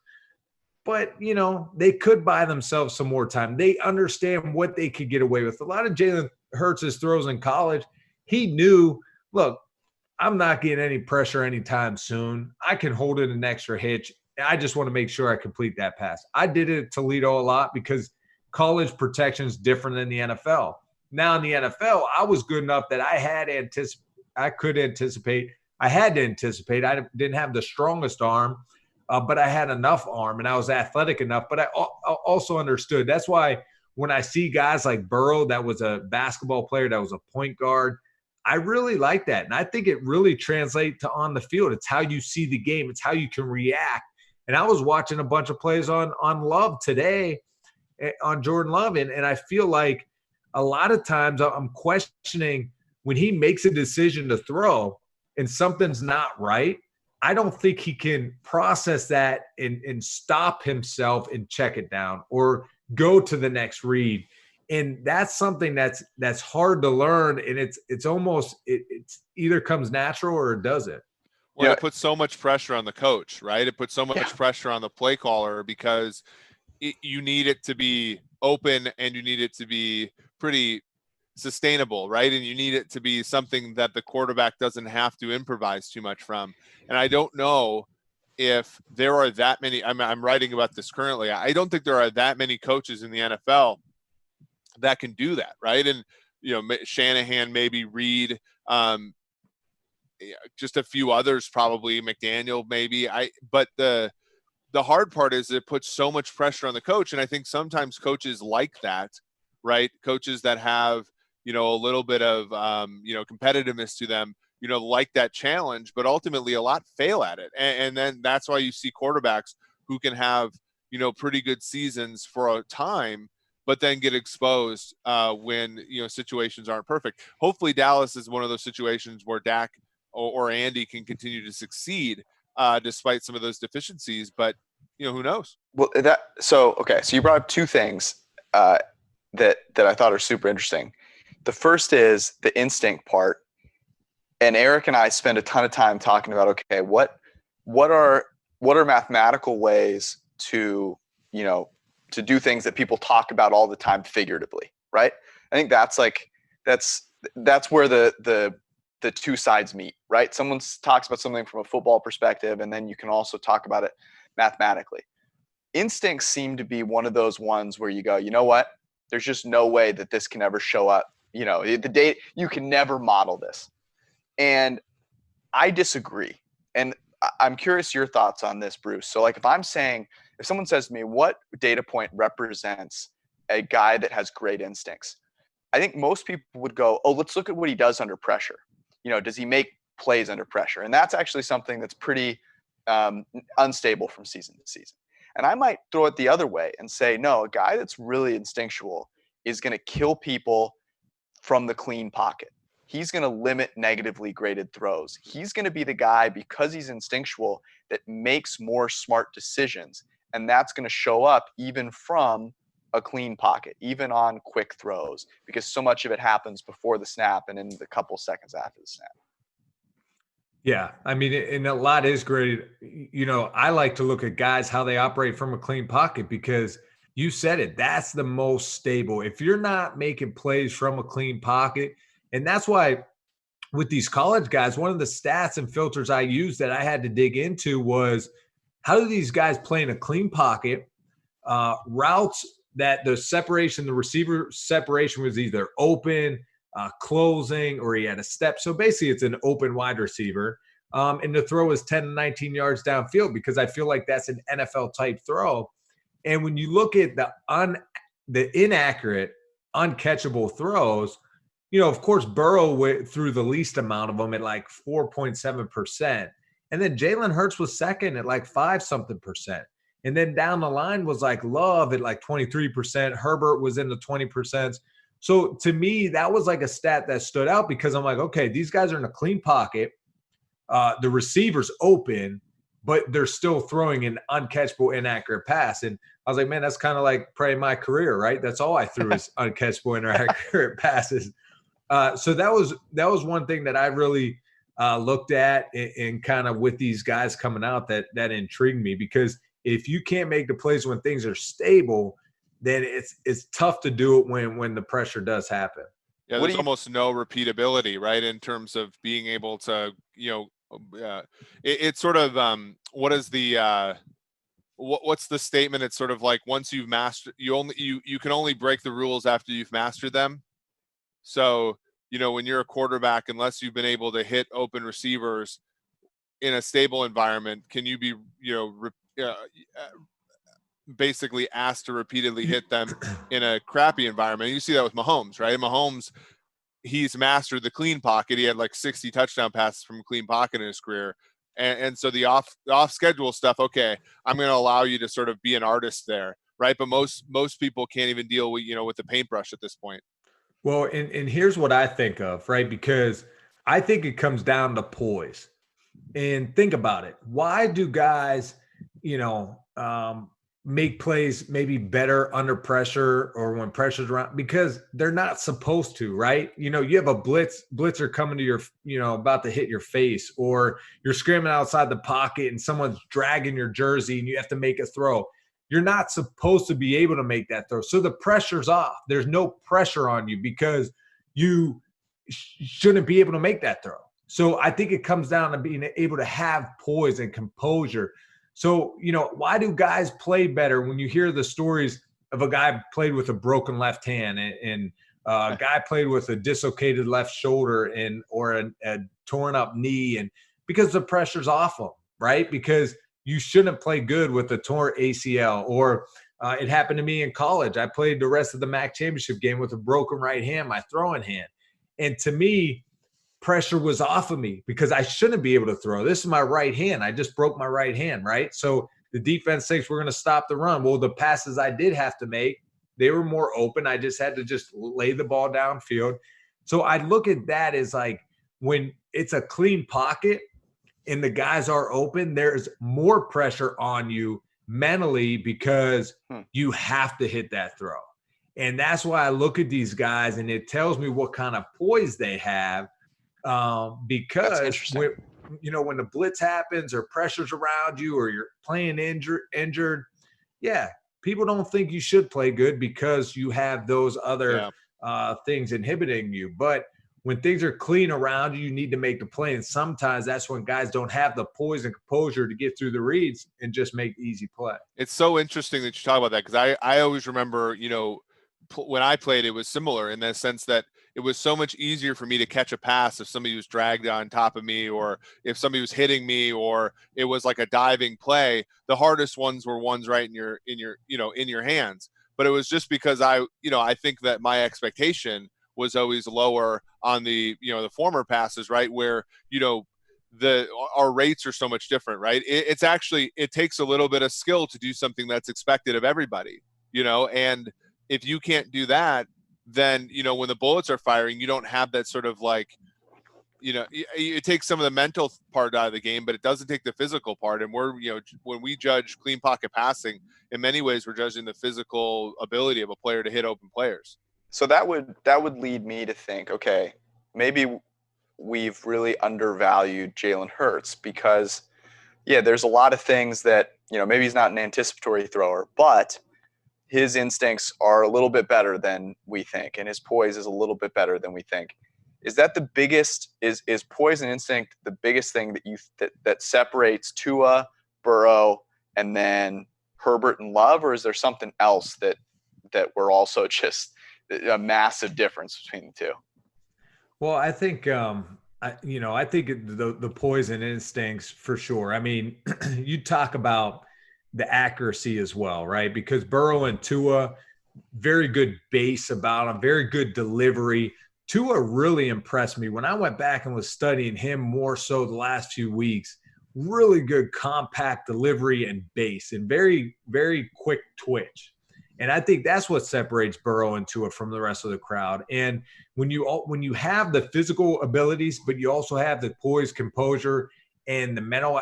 But, you know, they could buy themselves some more time. They understand what they could get away with. A lot of Jalen Hurts' throws in college, he knew, look, I'm not getting any pressure anytime soon. I can hold it an extra hitch. I just want to make sure I complete that pass. I did it at Toledo a lot because college protection is different than the NFL. Now in the NFL, I was good enough that I had I could anticipate. I had to anticipate. I didn't have the strongest arm, but I had enough arm, and I was athletic enough. But I also understood. That's why when I see guys like Burrow, that was a basketball player, that was a point guard, I really like that. And I think it really translates to on the field. It's how you see the game. It's how you can react. And I was watching a bunch of plays on Love today, on Jordan Love, and I feel like a lot of times I'm questioning when he makes a decision to throw and something's not right. I don't think he can process that and stop himself and check it down or go to the next read. And that's something that's hard to learn. And it's almost it's either comes natural or it doesn't. Well, it puts so much pressure on the coach, right? It puts so much pressure on the play caller because you need it to be open and you need it to be pretty sustainable, right? And you need it to be something that the quarterback doesn't have to improvise too much from. And I don't know if there are that many. I'm writing about this currently. I don't think there are that many coaches in the NFL that can do that, right? And Shanahan, maybe Reed, just a few others, probably McDaniel, maybe. But the hard part is it puts so much pressure on the coach, and I think sometimes coaches like that, right? Coaches that have a little bit of competitiveness to them, like that challenge, but ultimately a lot fail at it, and then that's why you see quarterbacks who can have pretty good seasons for a time, but then get exposed when situations aren't perfect. Hopefully Dallas is one of those situations where Dak or Andy can continue to succeed despite some of those deficiencies, but who knows? Well, so you brought up two things that I thought are super interesting. The first is the instinct part, and Eric and I spend a ton of time talking about, okay, what are mathematical ways to do things that people talk about all the time figuratively, right? I think that's where the two sides meet, right? Someone talks about something from a football perspective, and then you can also talk about it mathematically. Instincts seem to be one of those ones where you go, you know what? There's just no way that this can ever show up. The data, you can never model this. And I disagree. And I'm curious your thoughts on this, Bruce. So if someone says to me, what data point represents a guy that has great instincts? I think most people would go, oh, let's look at what he does under pressure. Does he make plays under pressure? And that's actually something that's pretty unstable from season to season. And I might throw it the other way and say, no, a guy that's really instinctual is going to kill people from the clean pocket. He's going to limit negatively graded throws. He's going to be the guy, because he's instinctual, that makes more smart decisions. And that's going to show up even from a clean pocket, even on quick throws, because so much of it happens before the snap and in the couple seconds after the snap. Yeah, I mean, and a lot is great. I like to look at guys, how they operate from a clean pocket, because you said it, that's the most stable. If you're not making plays from a clean pocket, and that's why with these college guys, one of the stats and filters I used that I had to dig into was, how do these guys play in a clean pocket, routes that the receiver separation was either open, closing, or he had a step. So basically it's an open wide receiver. And the throw is 10 to 19 yards downfield, because I feel like that's an NFL type throw. And when you look at the inaccurate, uncatchable throws, of course, Burrow threw the least amount of them at 4.7%. And then Jalen Hurts was second at 5-something%. And then down the line was Love at 23%. Herbert was in the 20%. So to me, that was a stat that stood out, because I'm okay, these guys are in a clean pocket. The receiver's open, but they're still throwing an uncatchable, inaccurate pass. And I was like, man, that's kind of like probably my career, right? That's all I threw is uncatchable, inaccurate passes. So that was one thing that I really looked at and kind of with these guys coming out that intrigued me, because if you can't make the plays when things are stable, then it's tough to do it when the pressure does happen. Yeah, there's almost no repeatability, right? In terms of being able to, it's sort of what is the what's the statement? It's sort of like once you've mastered, you can only break the rules after you've mastered them. So, when you're a quarterback, unless you've been able to hit open receivers in a stable environment, can you be, basically asked to repeatedly hit them in a crappy environment? You see that with Mahomes, right? Mahomes, he's mastered the clean pocket. He had like 60 touchdown passes from clean pocket in his career. And so the off schedule stuff, okay, I'm going to allow you to sort of be an artist there, right? But most people can't even deal with, with the paintbrush at this point. Well, and here's what I think of, right? Because I think it comes down to poise. And think about it. Why do guys, make plays maybe better under pressure or when pressure's around? Because they're not supposed to, right? You have a blitzer coming to your, about to hit your face, or you're screaming outside the pocket and someone's dragging your jersey and you have to make a throw. You're not supposed to be able to make that throw. So the pressure's off. There's no pressure on you because you shouldn't be able to make that throw. So I think it comes down to being able to have poise and composure. So, why do guys play better when you hear the stories of a guy played with a broken left hand and a guy played with a dislocated left shoulder or a torn up knee, and because the pressure's off them, right? Because you shouldn't play good with a torn ACL. Or it happened to me in college. I played the rest of the MAC championship game with a broken right hand, my throwing hand. And to me, pressure was off of me because I shouldn't be able to throw. This is my right hand. I just broke my right hand, right? So the defense thinks we're going to stop the run. Well, the passes I did have to make, they were more open. I just had to just lay the ball downfield. So I look at that as like when it's a clean pocket and the guys are open, there's more pressure on you mentally because you have to hit that throw. And that's why I look at these guys and it tells me what kind of poise they have. Because when the blitz happens or pressure's around you or you're playing injured, yeah, people don't think you should play good because you have those other things inhibiting you. But when things are clean around you, you need to make the play. And sometimes that's when guys don't have the poise and composure to get through the reads and just make the easy play. It's so interesting that you talk about that, because I always remember, when I played, it was similar in the sense that it was so much easier for me to catch a pass if somebody was dragged on top of me, or if somebody was hitting me, or it was like a diving play. The hardest ones were ones right in your hands. But it was just because I think that my expectation was always lower on the former passes, right? Where, our rates are so much different, right? It takes a little bit of skill to do something that's expected of everybody, and if you can't do that, then, when the bullets are firing, you don't have that sort of like, it takes some of the mental part out of the game, but it doesn't take the physical part. And we're, when we judge clean pocket passing, in many ways, we're judging the physical ability of a player to hit open players. So that would lead me to think, okay, maybe we've really undervalued Jalen Hurts because, there's a lot of things that, maybe he's not an anticipatory thrower, but his instincts are a little bit better than we think, and his poise is a little bit better than we think. Is that the biggest? Is poise and instinct the biggest thing that separates Tua, Burrow, and then Herbert and Love, or is there something else that we're also just a massive difference between the two? Well, I think I think the poise and instincts for sure. I mean, you talk about the accuracy as well, right? Because Burrow and Tua, very good base about him, very good delivery. Tua really impressed me when I went back and was studying him more so the last few weeks. Really good compact delivery and base, and very, very quick twitch. And I think that's what separates Burrow and Tua from the rest of the crowd. And when you have the physical abilities, but you also have the poise, composure, and the mental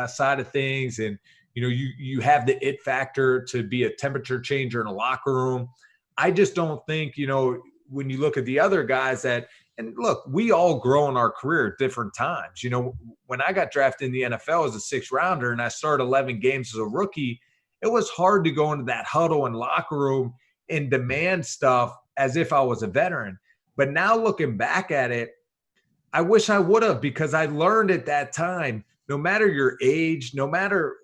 side of things, and you have the it factor to be a temperature changer in a locker room. I just don't think, when you look at the other guys and look, we all grow in our career at different times. When I got drafted in the NFL as a 6th rounder and I started 11 games as a rookie, it was hard to go into that huddle and locker room and demand stuff as if I was a veteran. But now looking back at it, I wish I would have, because I learned at that time, no matter your age, no matter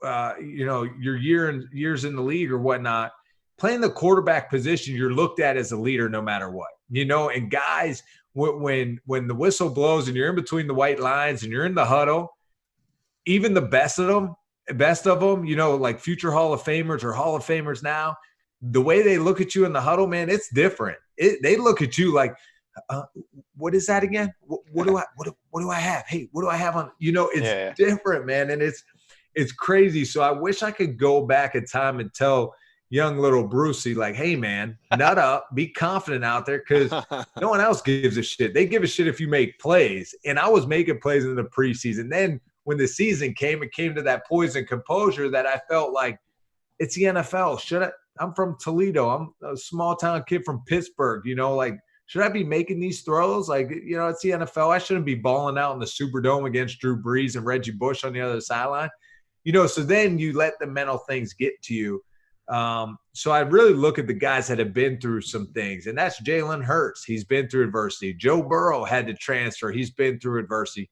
your years in the league or whatnot, playing the quarterback position, you're looked at as a leader no matter what. And guys, when the whistle blows and you're in between the white lines and you're in the huddle, even the best of them, like future Hall of Famers or Hall of Famers now, the way they look at you in the huddle, man, it's different. They look at you like, what is that again? What do I have? Hey, what do I have on? It's different, man. And it's crazy. So I wish I could go back in time and tell young little Brucey, like, hey, man, nut up, be confident out there, because no one else gives a shit. They give a shit if you make plays. And I was making plays in the preseason. Then when the season came, it came to that poise and composure that I felt like, it's the NFL. I'm from Toledo. I'm a small town kid from Pittsburgh, should I be making these throws? It's the NFL. I shouldn't be balling out in the Superdome against Drew Brees and Reggie Bush on the other sideline. So then you let the mental things get to you. So I really look at the guys that have been through some things, and that's Jalen Hurts. He's been through adversity. Joe Burrow had to transfer. He's been through adversity.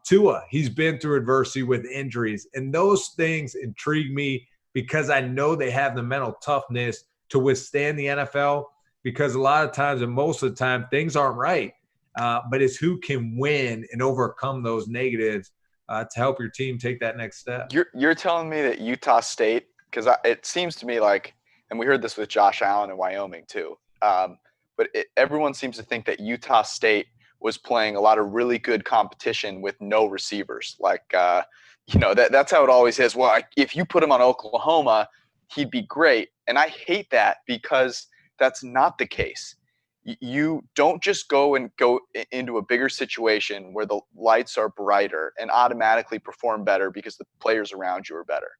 Tua, he's been through adversity with injuries. And those things intrigue me because I know they have the mental toughness to withstand the NFL, because a lot of times, and most of the time, things aren't right. But it's who can win and overcome those negatives to help your team take that next step. You're telling me that Utah State, because it seems to me like, and we heard this with Josh Allen in Wyoming too, but everyone seems to think that Utah State was playing a lot of really good competition with no receivers. That's how it always is. Well, if you put him on Oklahoma, he'd be great. And I hate that, because that's not the case. You don't just go into a bigger situation where the lights are brighter and automatically perform better because the players around you are better.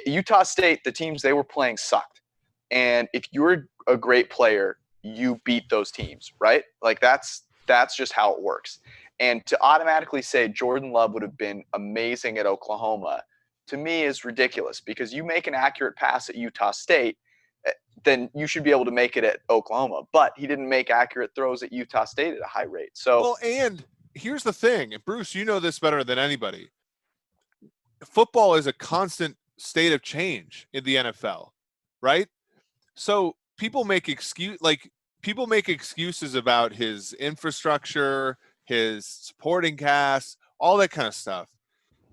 Utah State, the teams they were playing sucked. And if you're a great player, you beat those teams, right? That's just how it works. And to automatically say Jordan Love would have been amazing at Oklahoma, to me, is ridiculous, because you make an accurate pass at Utah State, then you should be able to make it at Oklahoma. But he didn't make accurate throws at Utah State at a high rate. So, and here's the thing, and Bruce, you know this better than anybody. Football is a constant state of change in the NFL, right? So people make excuses about his infrastructure, his supporting cast, all that kind of stuff.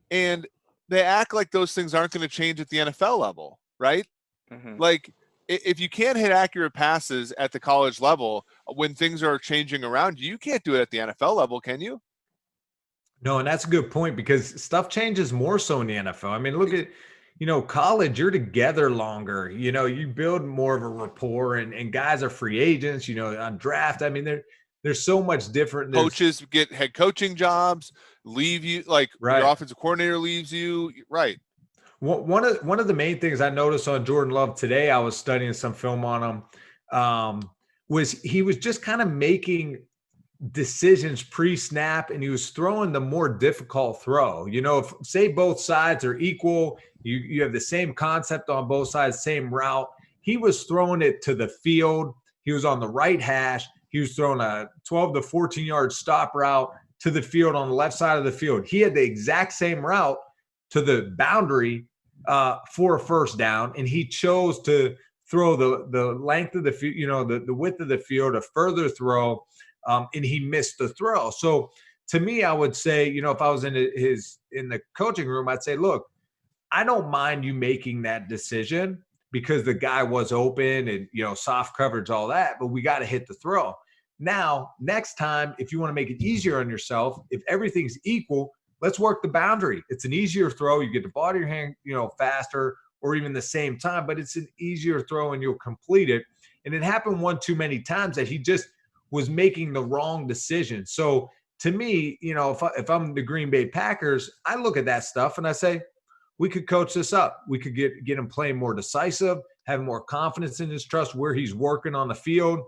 And they act like those things aren't going to change at the NFL level, right? Mm-hmm. If you can't hit accurate passes at the college level when things are changing around you, you can't do it at the NFL level, can you? No, and that's a good point, because stuff changes more so in the NFL. I mean, look at, college, you're together longer. You build more of a rapport, and guys are free agents, on draft. I mean, there's so much different. Coaches get head coaching jobs, leave you, right. Your offensive coordinator leaves you, right? One of the main things I noticed on Jordan Love today, I was studying some film on him, was he was just kind of making decisions pre-snap, and he was throwing the more difficult throw. If say both sides are equal, you have the same concept on both sides, same route. He was throwing it to the field. He was on the right hash. He was throwing a 12 to 14 yard stop route to the field on the left side of the field. He had the exact same route to the boundary for a first down, and he chose to throw the length of the field, the width of the field, a further throw, and he missed the throw. So to me, I would say, if I was in the coaching room, I'd say, look, I don't mind you making that decision because the guy was open and, soft coverage, all that, but we got to hit the throw. Now, next time, if you want to make it easier on yourself, if everything's equal, let's work the boundary. It's an easier throw. You get the ball to your hand, faster, or even the same time, but it's an easier throw and you'll complete it. And it happened one too many times that he just was making the wrong decision. So to me, if I'm the Green Bay Packers, I look at that stuff and I say, we could coach this up. We could get him playing more decisive, having more confidence in his trust where he's working on the field.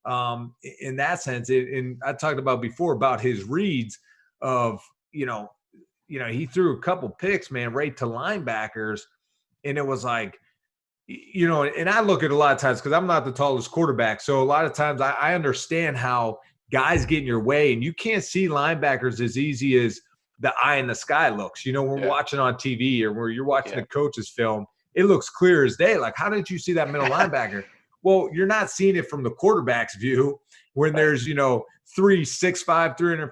In that sense, and I talked about before about his reads of, he threw a couple picks, man, right to linebackers. And it was like, and I look at a lot of times because I'm not the tallest quarterback. So a lot of times I understand how guys get in your way, and you can't see linebackers as easy as the eye in the sky looks. We're watching on TV or where you're watching the coach's film, it looks clear as day. Like, how did you see that middle linebacker? Well, you're not seeing it from the quarterback's view when there's, 3 6'5",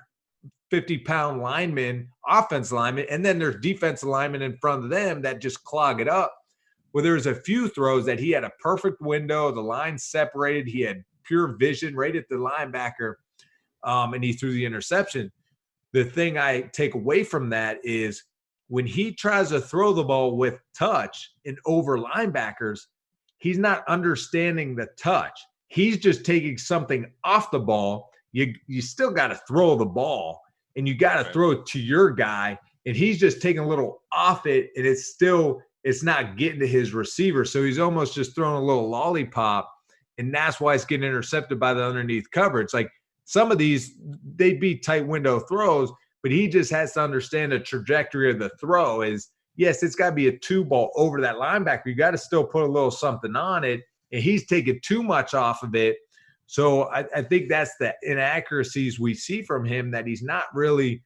350-pound linemen, offense linemen, and then there's defensive linemen in front of them that just clog it up. Well, there was a few throws that he had a perfect window. The line separated. He had pure vision right at the linebacker, and he threw the interception. The thing I take away from that is when he tries to throw the ball with touch and over linebackers, he's not understanding the touch. He's just taking something off the ball. You still got to throw the ball, and you got to throw it to your guy, and he's just taking a little off it, and it's not getting to his receiver. So he's almost just throwing a little lollipop, and that's why it's getting intercepted by the underneath coverage. Like, some of these, they'd be tight window throws, but he just has to understand the trajectory of the throw is, yes, it's got to be a 2-ball over that linebacker. You got to still put a little something on it, and he's taking too much off of it. So I think that's the inaccuracies we see from him, that he's not really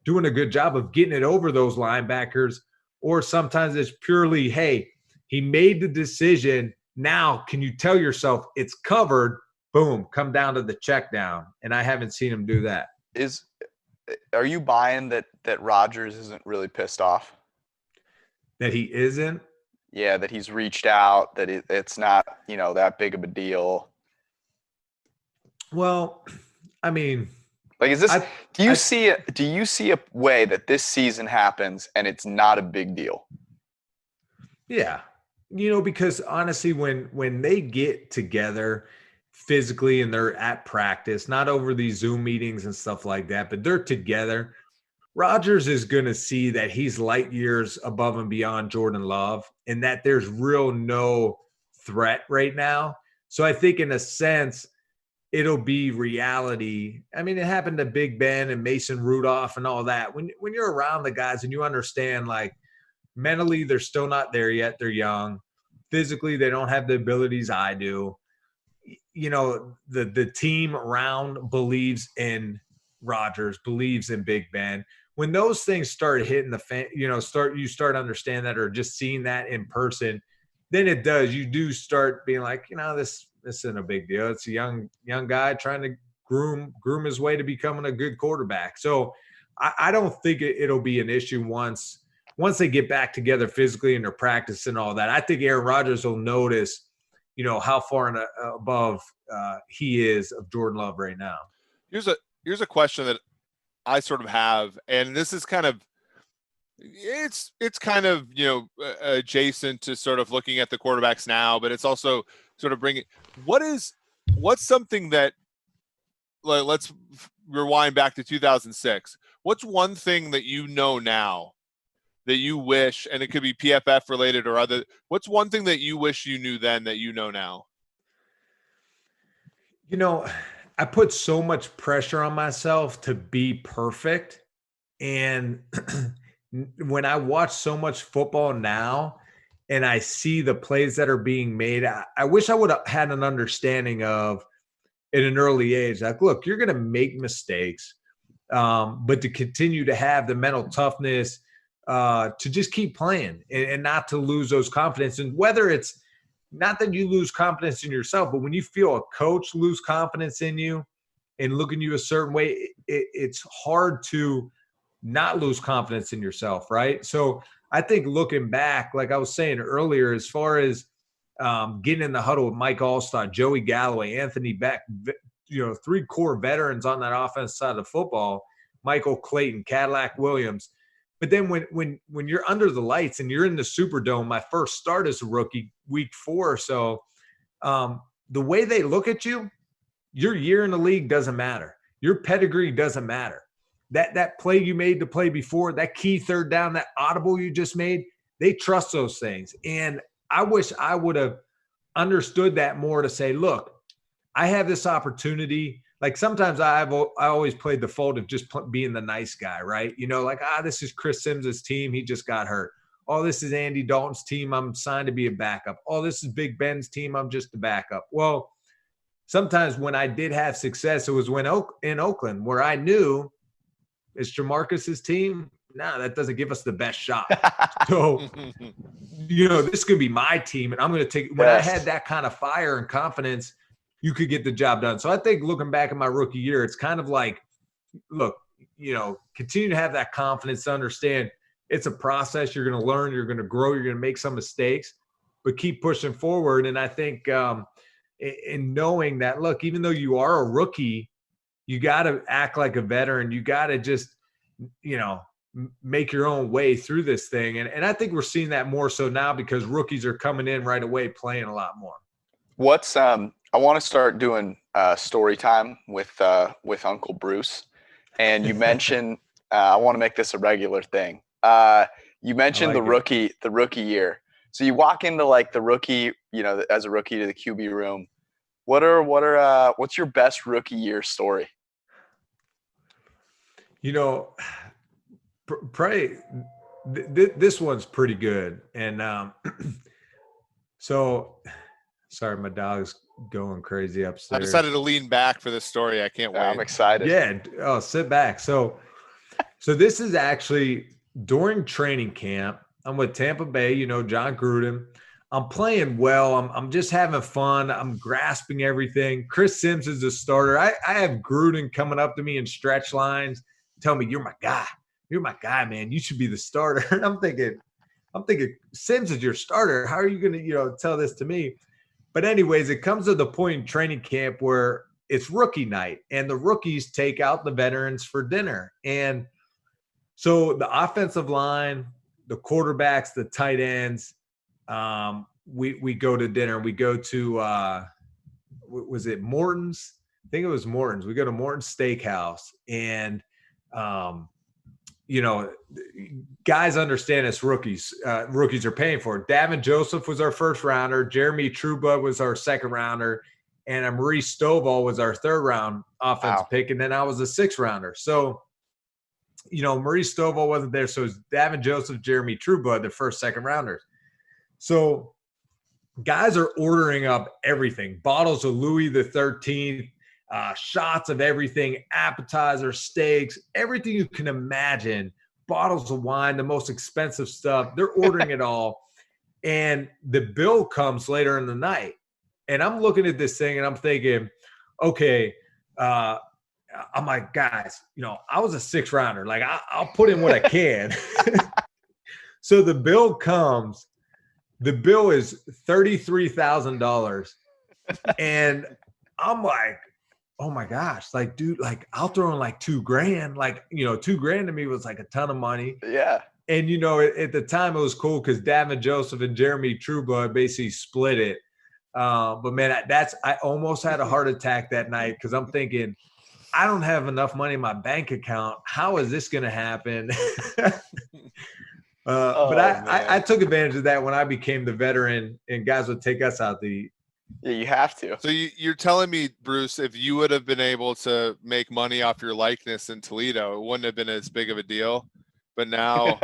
doing a good job of getting it over those linebackers, or sometimes it's purely, hey, he made the decision. Now, can you tell yourself it's covered? Boom, come down to the check down. And I haven't seen him do that. Are you buying that Rodgers isn't really pissed off? That he isn't? Yeah, that he's reached out, that it's not, that big of a deal. Well, I mean, like, is this? Do you see a way that this season happens and it's not a big deal? Yeah, because honestly, when they get together physically and they're at practice, not over these Zoom meetings and stuff like that, but they're together, Rodgers is going to see that he's light years above and beyond Jordan Love, and that there's no threat right now. So I think in a sense, it'll be reality. I mean, it happened to Big Ben and Mason Rudolph and all that. When you're around the guys and you understand, like, mentally they're still not there yet. They're young. Physically, they don't have the abilities I do. The team around believes in Rodgers, believes in Big Ben. When those things start hitting the fan, you start understand that, or just seeing that in person, then it does. You do start being like, this isn't a big deal. It's a young guy trying to groom his way to becoming a good quarterback. So I don't think it'll be an issue once they get back together physically and their practice and all that. I think Aaron Rodgers will notice, how far above he is of Jordan Love right now. Here's a question that I sort of have, and this is kind of it's kind of adjacent to sort of looking at the quarterbacks now, but it's also sort of bringing what's something that, like, let's rewind back to 2006. What's one thing that now that you wish, and it could be PFF related or other, what's one thing that you wish you knew then that you know now? I put so much pressure on myself to be perfect. And when I watch so much football now and I see the plays that are being made, I wish I would have had an understanding of at an early age, like, look, you're going to make mistakes, but to continue to have the mental toughness to just keep playing and not to lose those confidence. And whether it's not that you lose confidence in yourself, but when you feel a coach lose confidence in you and look at you a certain way, it's hard to not lose confidence in yourself, right? So I think looking back, like I was saying earlier, as far as getting in the huddle with Mike Allstott, Joey Galloway, Anthony Beck, 3 core veterans on that offense side of the football, Michael Clayton, Cadillac Williams. But then when you're under the lights and you're in the Superdome, my first start as a rookie, week 4 or so, the way they look at you, your year in the league doesn't matter. your pedigree doesn't matter. That play you made the play before, that key third down, that audible you just made, they trust those things. And I wish I would have understood that more to say, look, I have this opportunity. Like sometimes I always played the fold of just being the nice guy, right? Like, this is Chris Sims' team. He just got hurt. Oh, this is Andy Dalton's team. I'm signed to be a backup. Oh, this is Big Ben's team. I'm just a backup. Well, sometimes when I did have success, it was when in Oakland, where I knew it's Jamarcus's team. No, that doesn't give us the best shot. So, this could be my team, and I'm going to take – when I had that kind of fire and confidence, you could get the job done. So I think looking back at my rookie year, it's kind of like, look, continue to have that confidence to understand it's a process. You're going to learn. You're going to grow. You're going to make some mistakes, but keep pushing forward. And I think in knowing that, look, even though you are a rookie, you got to act like a veteran. You got to just, make your own way through this thing. And I think we're seeing that more so now because rookies are coming in right away, playing a lot more. I want to start doing story time with Uncle Bruce. And you mentioned, I want to make this a regular thing. You mentioned the rookie year. So you walk into like the rookie, as a rookie to the QB room. What's your best rookie year story? Probably this one's pretty good. And so sorry, my dog's going crazy upstairs. I decided to lean back for this story. I can't wait. I'm excited. Yeah. Oh, sit back. So this is actually during training camp. I'm with Tampa Bay, John Gruden. I'm playing well. I'm just having fun. I'm grasping everything. Chris Sims is the starter. I have Gruden coming up to me in stretch lines, tell me, "You're my guy. You're my guy, man. You should be the starter." And I'm thinking, Sims is your starter. How are you going to, tell this to me? But anyways, it comes to the point in training camp where it's rookie night and the rookies take out the veterans for dinner. And so the offensive line, the quarterbacks, the tight ends, we go to dinner. We go to, was it Morton's? I think it was Morton's. We go to Morton's Steakhouse, and, guys understand us rookies. Rookies are paying for it. Davin Joseph was our first rounder. Jeremy Truba was our second rounder. And Maurice Stovall was our third round offensive pick. And then I was a sixth rounder. So, Maurice Stovall wasn't there. So it was Davin Joseph, Jeremy Truba, the first, second rounders. So guys are ordering up everything. Bottles of Louis the 13th, shots of everything, appetizers, steaks, everything you can imagine, bottles of wine, the most expensive stuff. They're ordering it all. And the bill comes later in the night. And I'm looking at this thing and I'm thinking, okay, I'm like, guys, I was a sixth rounder. Like, I'll put in what I can. So the bill comes. The bill is $33,000. And I'm like, oh my gosh, like, dude, like I'll throw in like $2,000. Like, $2,000 to me was like a ton of money. Yeah. And, at the time it was cool because Davin Joseph and Jeremy Truba basically split it. But man, I almost had a heart attack that night because I'm thinking, I don't have enough money in my bank account. How is this going to happen? But I took advantage of that when I became the veteran and guys would take us out to eat. Yeah, you have to. So you're telling me, Bruce, if you would have been able to make money off your likeness in Toledo, it wouldn't have been as big of a deal. But now,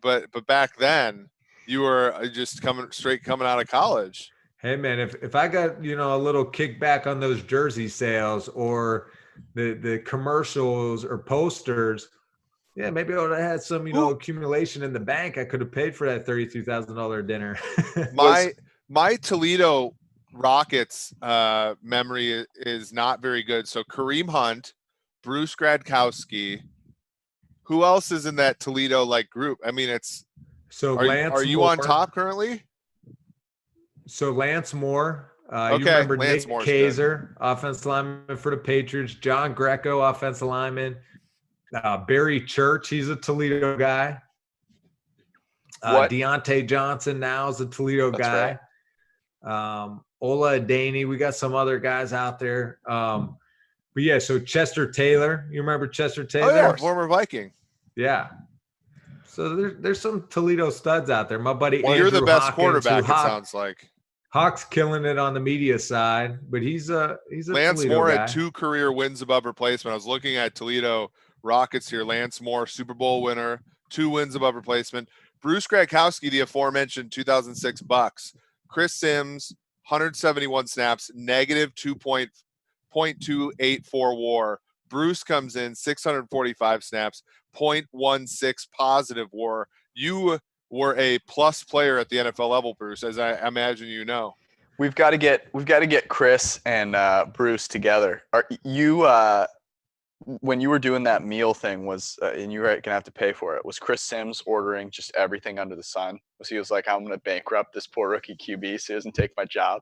but back then, you were just coming out of college. Hey man, if I got a little kickback on those jersey sales or the commercials or posters, yeah, maybe I would have had some accumulation in the bank. I could have paid for that $33,000 dinner. My Toledo Rockets memory is not very good. So Kareem Hunt, Bruce Gradkowski. Who else is in that Toledo group? I mean, it's so. Are you on top currently? So Lance Moore, okay, you remember Lance Nick Kaiser, offensive lineman for the Patriots. John Greco, offensive lineman. Barry Church, he's a Toledo guy. Deontay Johnson now is a Toledo guy. Right. Ola Adaney, we got some other guys out there. But yeah, so Chester Taylor, you remember Chester Oh Taylor? yeah, former Viking. Yeah. So there's some Toledo studs out there. My buddy Well, Andrew you're the best Hawkins, quarterback. It sounds like Hawk's killing it on the media side, but he's a Lance Toledo Moore guy. had 2 career wins above replacement. I was looking at Toledo Rockets here. Lance Moore, Super Bowl winner, 2 wins above replacement. Bruce Gradkowski, the aforementioned 2006 Bucks. Chris Sims, 171 snaps, negative 2.284 WAR. Bruce comes in 645 snaps, 0.16 positive WAR. You were a plus player at the NFL level, Bruce, as I imagine you know. We've got to get Chris and Bruce together. Are you when you were doing that meal thing and you were gonna have to pay for it? Was Chris Sims ordering just everything under the sun? He was like, I'm gonna bankrupt this poor rookie QB so he doesn't take my job?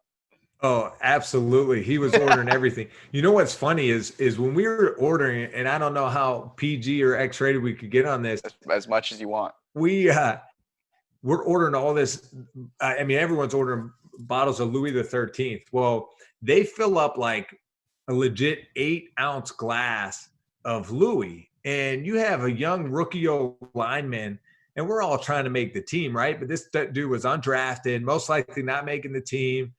Oh, absolutely. He was ordering everything. You know what's funny is when we were ordering it, and I don't know how PG or X-rated we could get on this. As much as you want. We're ordering all this. I mean, everyone's ordering bottles of Louis the 13th. Well, they fill up like a legit 8-ounce glass of Louis, and you have a young rookie lineman, and we're all trying to make the team, right? But this dude was undrafted, most likely not making the team.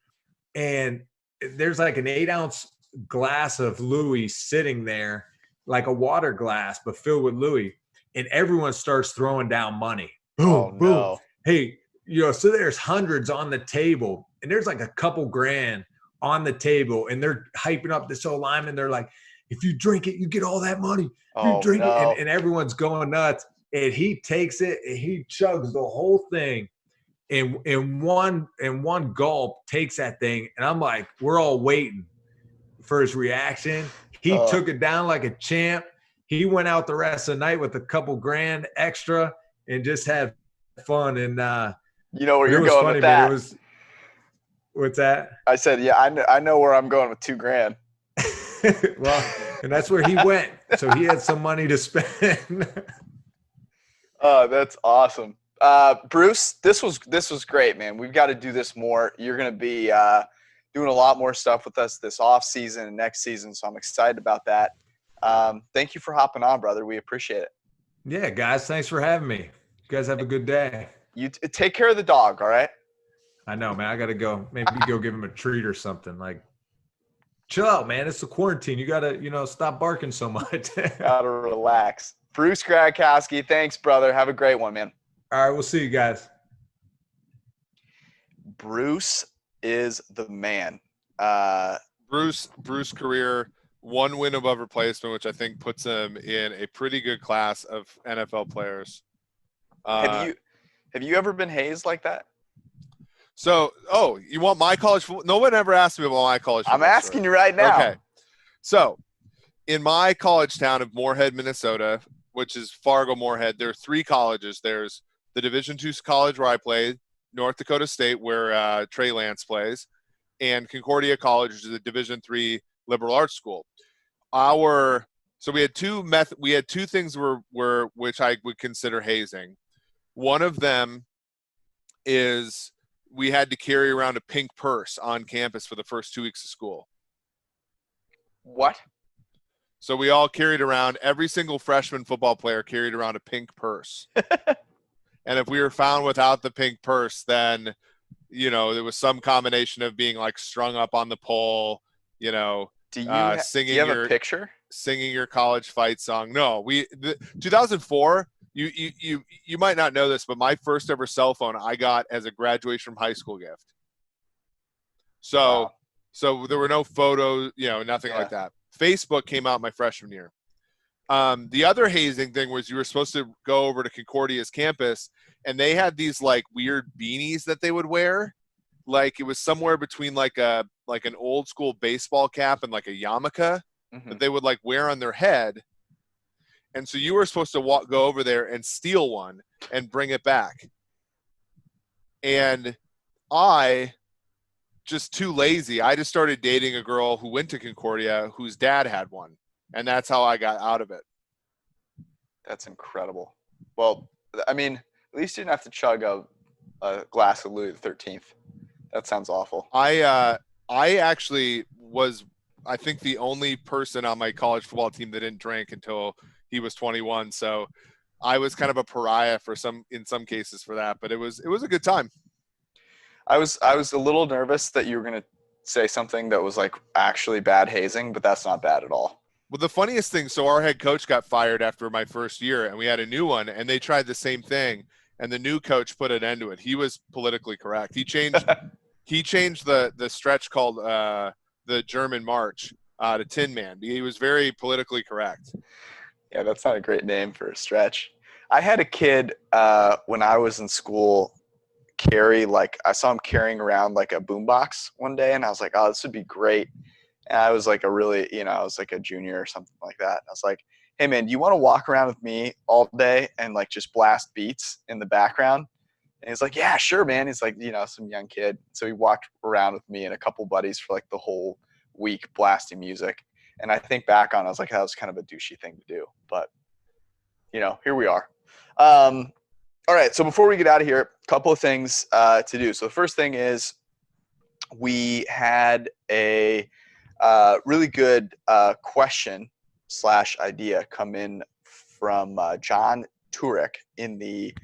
And there's like an 8-ounce glass of Louis sitting there, like a water glass, but filled with Louis. And everyone starts throwing down money. Boom, boom. No. Hey, so there's hundreds on the table, and there's like a couple grand on the table, and they're hyping up this old lineman. They're like, if you drink it, you get all that money. You drink it. And everyone's going nuts. And he takes it and he chugs the whole thing. In one gulp, takes that thing, and I'm like, we're all waiting for his reaction. He took it down like a champ. He went out the rest of the night with a couple grand extra and just had fun. And you know where you're going funny, with that. What's that? I said, yeah, I know where I'm going with $2,000. Well, and that's where he went. So he had some money to spend. Oh, that's awesome. Bruce, this was great, man. We've got to do this more. You're going to be doing a lot more stuff with us this off season and next season, so I'm excited about that. Thank you for hopping on, brother. We appreciate it. Yeah, guys, thanks for having me. You guys have a good day. You take care of the dog, all right? I know, man. I got to go. Maybe go give him a treat or something. Like, chill out, man. It's the quarantine. You got to, stop barking so much. Got to relax. Bruce Gradkowski, thanks, brother. Have a great one, man. All right, we'll see you guys. Bruce is the man. Bruce career, 1 win above replacement, which I think puts him in a pretty good class of NFL players. Have you ever been hazed like that? So, you want my college football? No one ever asked me about my college football. I'm asking you right now. Okay. So, in my college town of Moorhead, Minnesota, which is Fargo-Moorhead, there are 3 colleges. There's the Division II college where I played, North Dakota State, where Trey Lance plays, and Concordia College, which is a Division III liberal arts school. So we had two things which I would consider hazing. One of them is we had to carry around a pink purse on campus for the first 2 weeks of school. What? So we all carried around, every single freshman football player carried around a pink purse. And if we were found without the pink purse, then, there was some combination of being like strung up on the pole, Do you have a picture? Singing your college fight song. No, 2004, you might not know this, but my first ever cell phone I got as a graduation from high school gift. So, wow. So there were no photos, nothing like that. Facebook came out my freshman year. The other hazing thing was you were supposed to go over to Concordia's campus, and they had these like weird beanies that they would wear. Like it was somewhere between like an old school baseball cap and like a yarmulke that they would like wear on their head. And so you were supposed to go over there and steal one and bring it back. And I, just too lazy, I just started dating a girl who went to Concordia whose dad had one. And that's how I got out of it. That's incredible. Well, I mean, at least you didn't have to chug a glass of Louis the 13th. That sounds awful. I actually was I think the only person on my college football team that didn't drink until he was 21. So I was kind of a pariah in some cases for that, but it was a good time. I was a little nervous that you were going to say something that was like actually bad hazing, but that's not bad at all. Well, the funniest thing, so our head coach got fired after my first year, and we had a new one, and they tried the same thing, and the new coach put an end to it. He was politically correct. He changed the stretch called the German March to Tin Man. He was very politically correct. Yeah, that's not a great name for a stretch. I had a kid when I was in school I saw him carrying around like a boombox one day, and I was like, oh, this would be great. And I was like I was like a junior or something like that. And I was like, hey man, do you want to walk around with me all day and like just blast beats in the background? And he's like, yeah, sure, man. He's like, some young kid. So he walked around with me and a couple buddies for like the whole week blasting music. And I think back on it, I was like, that was kind of a douchey thing to do. But, here we are. All right, so before we get out of here, a couple of things to do. So the first thing is we had a really good question/idea come in from John Turek in the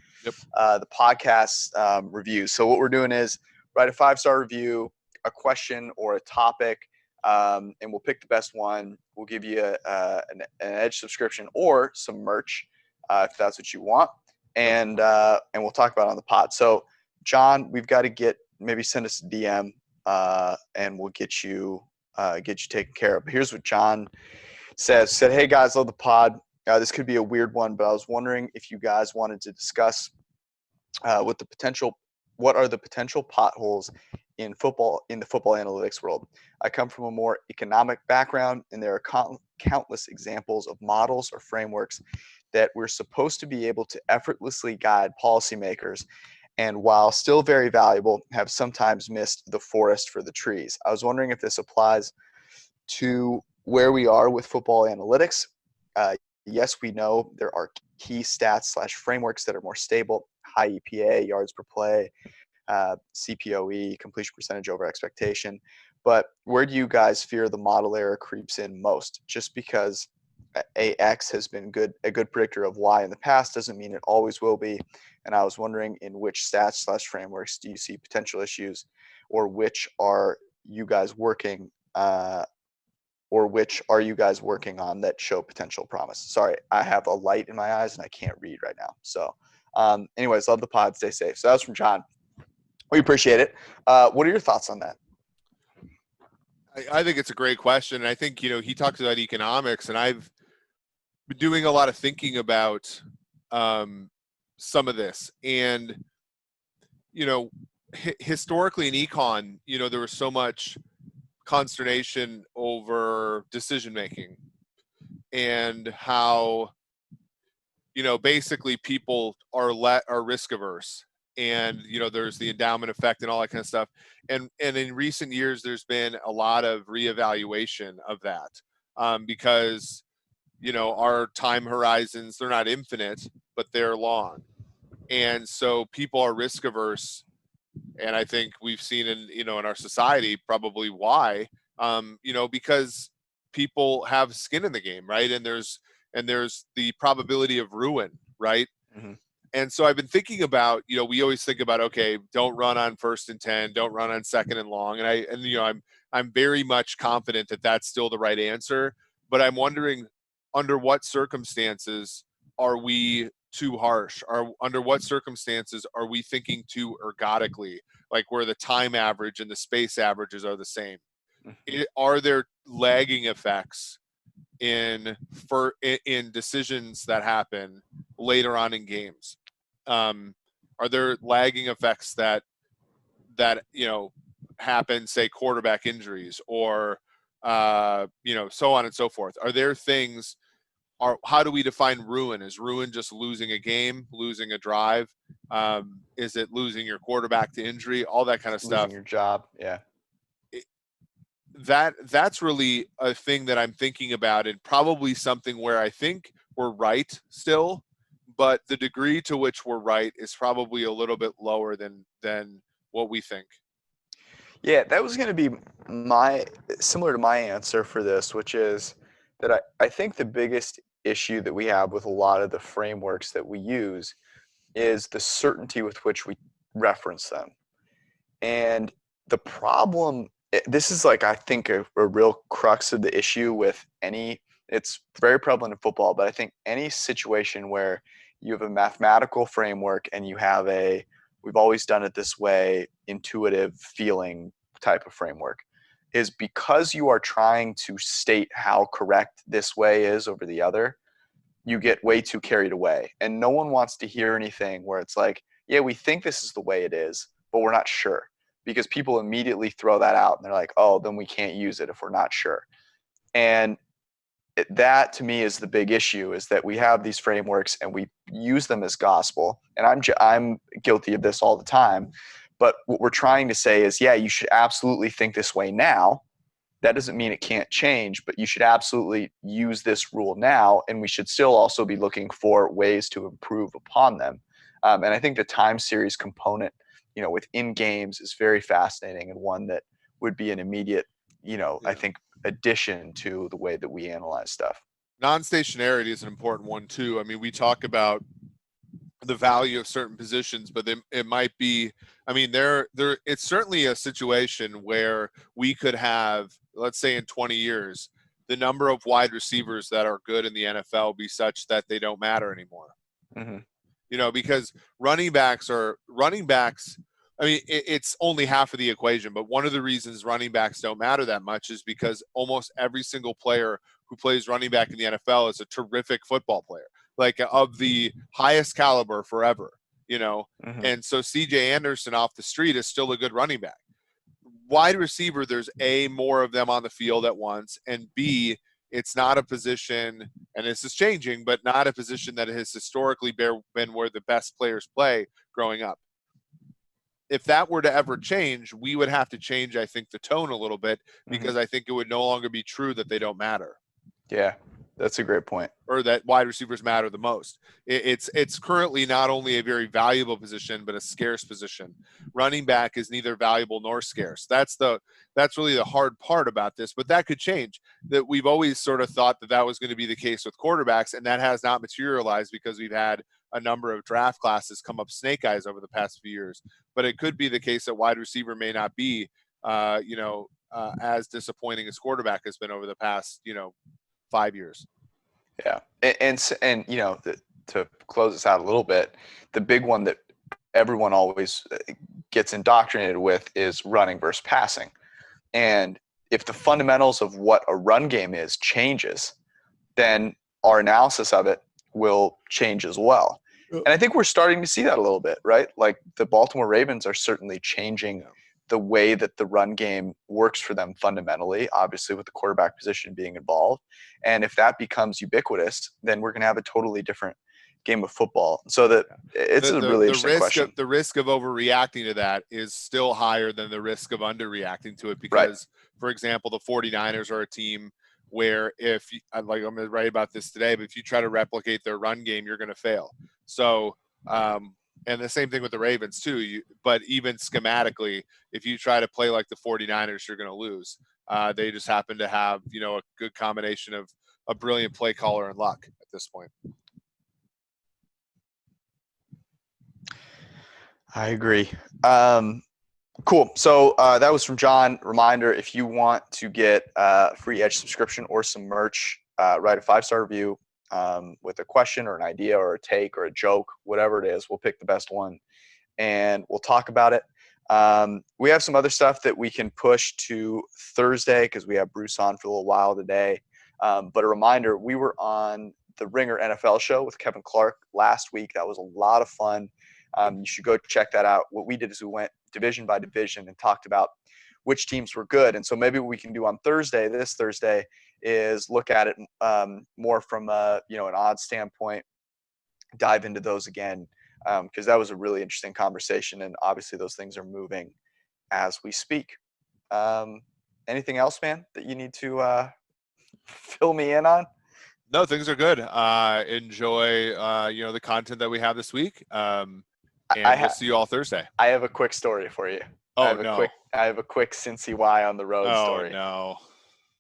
podcast review. So what we're doing is write a 5-star review, a question or a topic, and we'll pick the best one. We'll give you an Edge subscription or some merch if that's what you want, and we'll talk about it on the pod. So John, we've got to send us a DM, and we'll get you taken care of. But here's what John said, hey guys, love the pod. This could be a weird one, but I was wondering if you guys wanted to discuss what are the potential potholes in the football analytics world. I come from a more economic background, and there are countless examples of models or frameworks that we're supposed to be able to effortlessly guide policymakers, and while still very valuable, have sometimes missed the forest for the trees. I was wondering if this applies to where we are with football analytics. Yes, we know there are key stats/frameworks that are more stable: high EPA, yards per play, CPOE, completion percentage over expectation. But where do you guys fear the model error creeps in most? Just because AX has been a good predictor of Y in the past doesn't mean it always will be. And I was wondering, in which stats/frameworks do you see potential issues, or which are you guys working on that show potential promise? Sorry, I have a light in my eyes and I can't read right now. So anyways, love the pod. Stay safe. So that was from John. We appreciate it. What are your thoughts on that? I think it's a great question. And I think, he talks about economics, and I've been doing a lot of thinking about some of this. And, historically in econ, there was so much consternation over decision-making and how, basically people are risk averse. And, there's the endowment effect and all that kind of stuff. And in recent years, there's been a lot of reevaluation of that because, our time horizons, they're not infinite, but they're long. And so people are risk averse. And I think we've seen in our society probably why, because people have skin in the game, right? And there's the probability of ruin, right? Mm-hmm. And so I've been thinking about, we always think about, okay, don't run on 1st and 10, don't run on 2nd and long. And I'm very much confident that that's still the right answer, but I'm wondering under what circumstances are we too harsh? Under what circumstances are we thinking too ergodically, like where the time average and the space averages are the same? Mm-hmm. Are there lagging effects in decisions that happen later on in games? Are there lagging effects that happen, say quarterback injuries or so on and so forth? Are there things? How do we define ruin? Is ruin just losing a game, losing a drive? Is it losing your quarterback to injury? All that kind of stuff. Losing your job, yeah. That's really a thing that I'm thinking about, and probably something where I think we're right still, but the degree to which we're right is probably a little bit lower than what we think. Yeah, that was going to be similar to my answer for this, which is that I think the biggest issue that we have with a lot of the frameworks that we use is the certainty with which we reference them. And the problem, this is like, I think a real crux of the issue with it's very prevalent in football, but I think any situation where you have a mathematical framework and you have we've always done it this way, intuitive feeling type of framework, is because you are trying to state how correct this way is over the other, you get way too carried away. And no one wants to hear anything where it's like, yeah, we think this is the way it is, but we're not sure. Because people immediately throw that out and they're like, oh, then we can't use it if we're not sure. And that to me is the big issue, is that we have these frameworks and we use them as gospel. And I'm guilty of this all the time. But what we're trying to say is, yeah, you should absolutely think this way now. That doesn't mean it can't change, but you should absolutely use this rule now. And we should still also be looking for ways to improve upon them. And I think the time series component, within games is very fascinating, and one that would be an immediate, I think, addition to the way that we analyze stuff. Non-stationarity is an important one too. I mean, we talk about the value of certain positions, but it might be, I mean, it's certainly a situation where we could have, let's say in 20 years, the number of wide receivers that are good in the NFL be such that they don't matter anymore. Mm-hmm. Because running backs, I mean, it's only half of the equation, but one of the reasons running backs don't matter that much is because almost every single player who plays running back in the NFL is a terrific football player, like of the highest caliber forever, Mm-hmm. And so CJ Anderson off the street is still a good running back. Wide receiver, there's A, more of them on the field at once, and B, it's not a position, and this is changing, but not a position that has historically been where the best players play growing up. If that were to ever change, we would have to change, I think, the tone a little bit, because mm-hmm. I think it would no longer be true that they don't matter. Yeah, that's a great point. Or that wide receivers matter the most. It's currently not only a very valuable position, but a scarce position. Running back is neither valuable nor scarce. That's really the hard part about this, but that could change. That we've always sort of thought that was going to be the case with quarterbacks, and that has not materialized because we've had a number of draft classes come up snake eyes over the past few years. But it could be the case that wide receiver may not be, as disappointing as quarterback has been over the past, 5 years. Yeah. And to close this out a little bit, the big one that everyone always gets indoctrinated with is running versus passing. And if the fundamentals of what a run game is changes, then our analysis of it will change as well. And I think we're starting to see that a little bit, right? Like the Baltimore Ravens are certainly changing the way that the run game works for them fundamentally, obviously with the quarterback position being involved. And if that becomes ubiquitous, then we're going to have a totally different game of football. So that it's a really interesting question. The risk of overreacting to that is still higher than the risk of underreacting to it because, for example, the 49ers are a team where I'm going to write about this today, but if you try to replicate their run game, you're going to fail. So, and the same thing with the Ravens too. But even schematically, if you try to play like the 49ers, you're going to lose. They just happen to have, a good combination of a brilliant play caller and luck at this point. I agree. Cool. So that was from John. Reminder, if you want to get a free Edge subscription or some merch, write a 5-star review with a question or an idea or a take or a joke, whatever it is. We'll pick the best one and we'll talk about it. We have some other stuff that we can push to Thursday because we have Bruce on for a little while today. But a reminder, we were on the Ringer NFL show with Kevin Clark last week. That was a lot of fun. You should go check that out. What we did is we went division by division and talked about which teams were good. And so maybe what we can do on this Thursday, is look at it more from an odds standpoint, dive into those again, because that was a really interesting conversation. And obviously those things are moving as we speak. Anything else, man, that you need to fill me in on? No, things are good. Enjoy, the content that we have this week. And we'll see you all Thursday. I have a quick story for you. Oh, no. I have a quick Cincy Y on the road story. Oh no.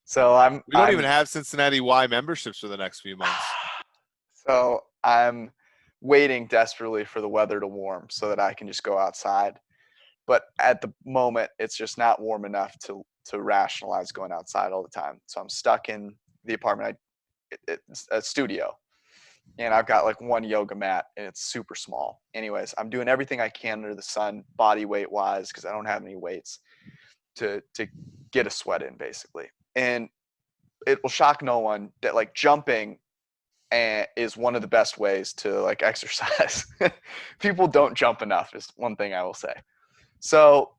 So we don't even have Cincinnati Y memberships for the next few months. So I'm waiting desperately for the weather to warm so that I can just go outside. But at the moment, it's just not warm enough to rationalize going outside all the time. So I'm stuck in the apartment. It's a studio, and I've got like one yoga mat, and it's super small. Anyways, I'm doing everything I can under the sun, body weight wise, because I don't have any weights to get a sweat in, basically. And it will shock no one that like jumping is one of the best ways to like exercise. People don't jump enough is one thing I will say. So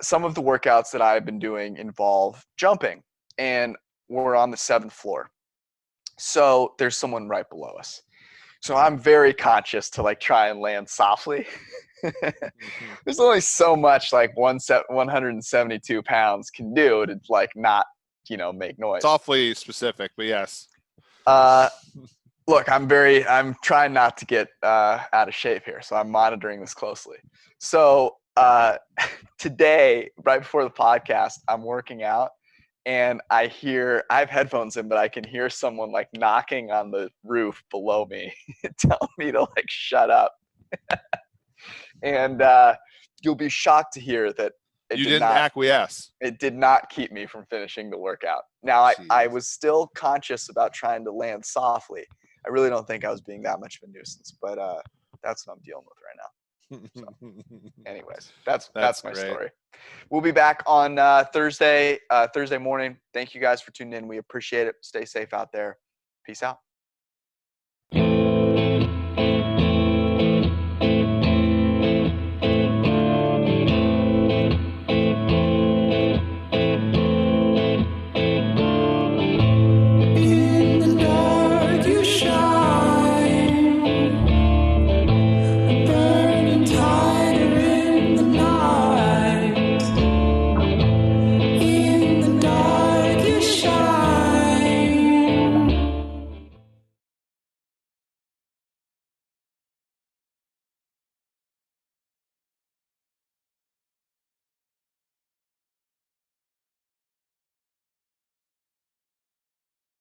some of the workouts that I've been doing involve jumping, and we're on the 7th floor. So there's someone right below us. So I'm very conscious to like try and land softly. There's only so much like 172 pounds can do to like not, make noise. It's awfully specific, but yes. Look, I'm trying not to get out of shape here, so I'm monitoring this closely. So today, right before the podcast, I'm working out, and I have headphones in, but I can hear someone like knocking on the roof below me, telling me to like shut up. And you'll be shocked to hear that you didn't acquiesce. It did not keep me from finishing the workout. Now, I was still conscious about trying to land softly. I really don't think I was being that much of a nuisance, but that's what I'm dealing with right now. So, anyways, that's my story. We'll be back on Thursday morning. Thank you guys for tuning in. We appreciate it. Stay safe out there. Peace out.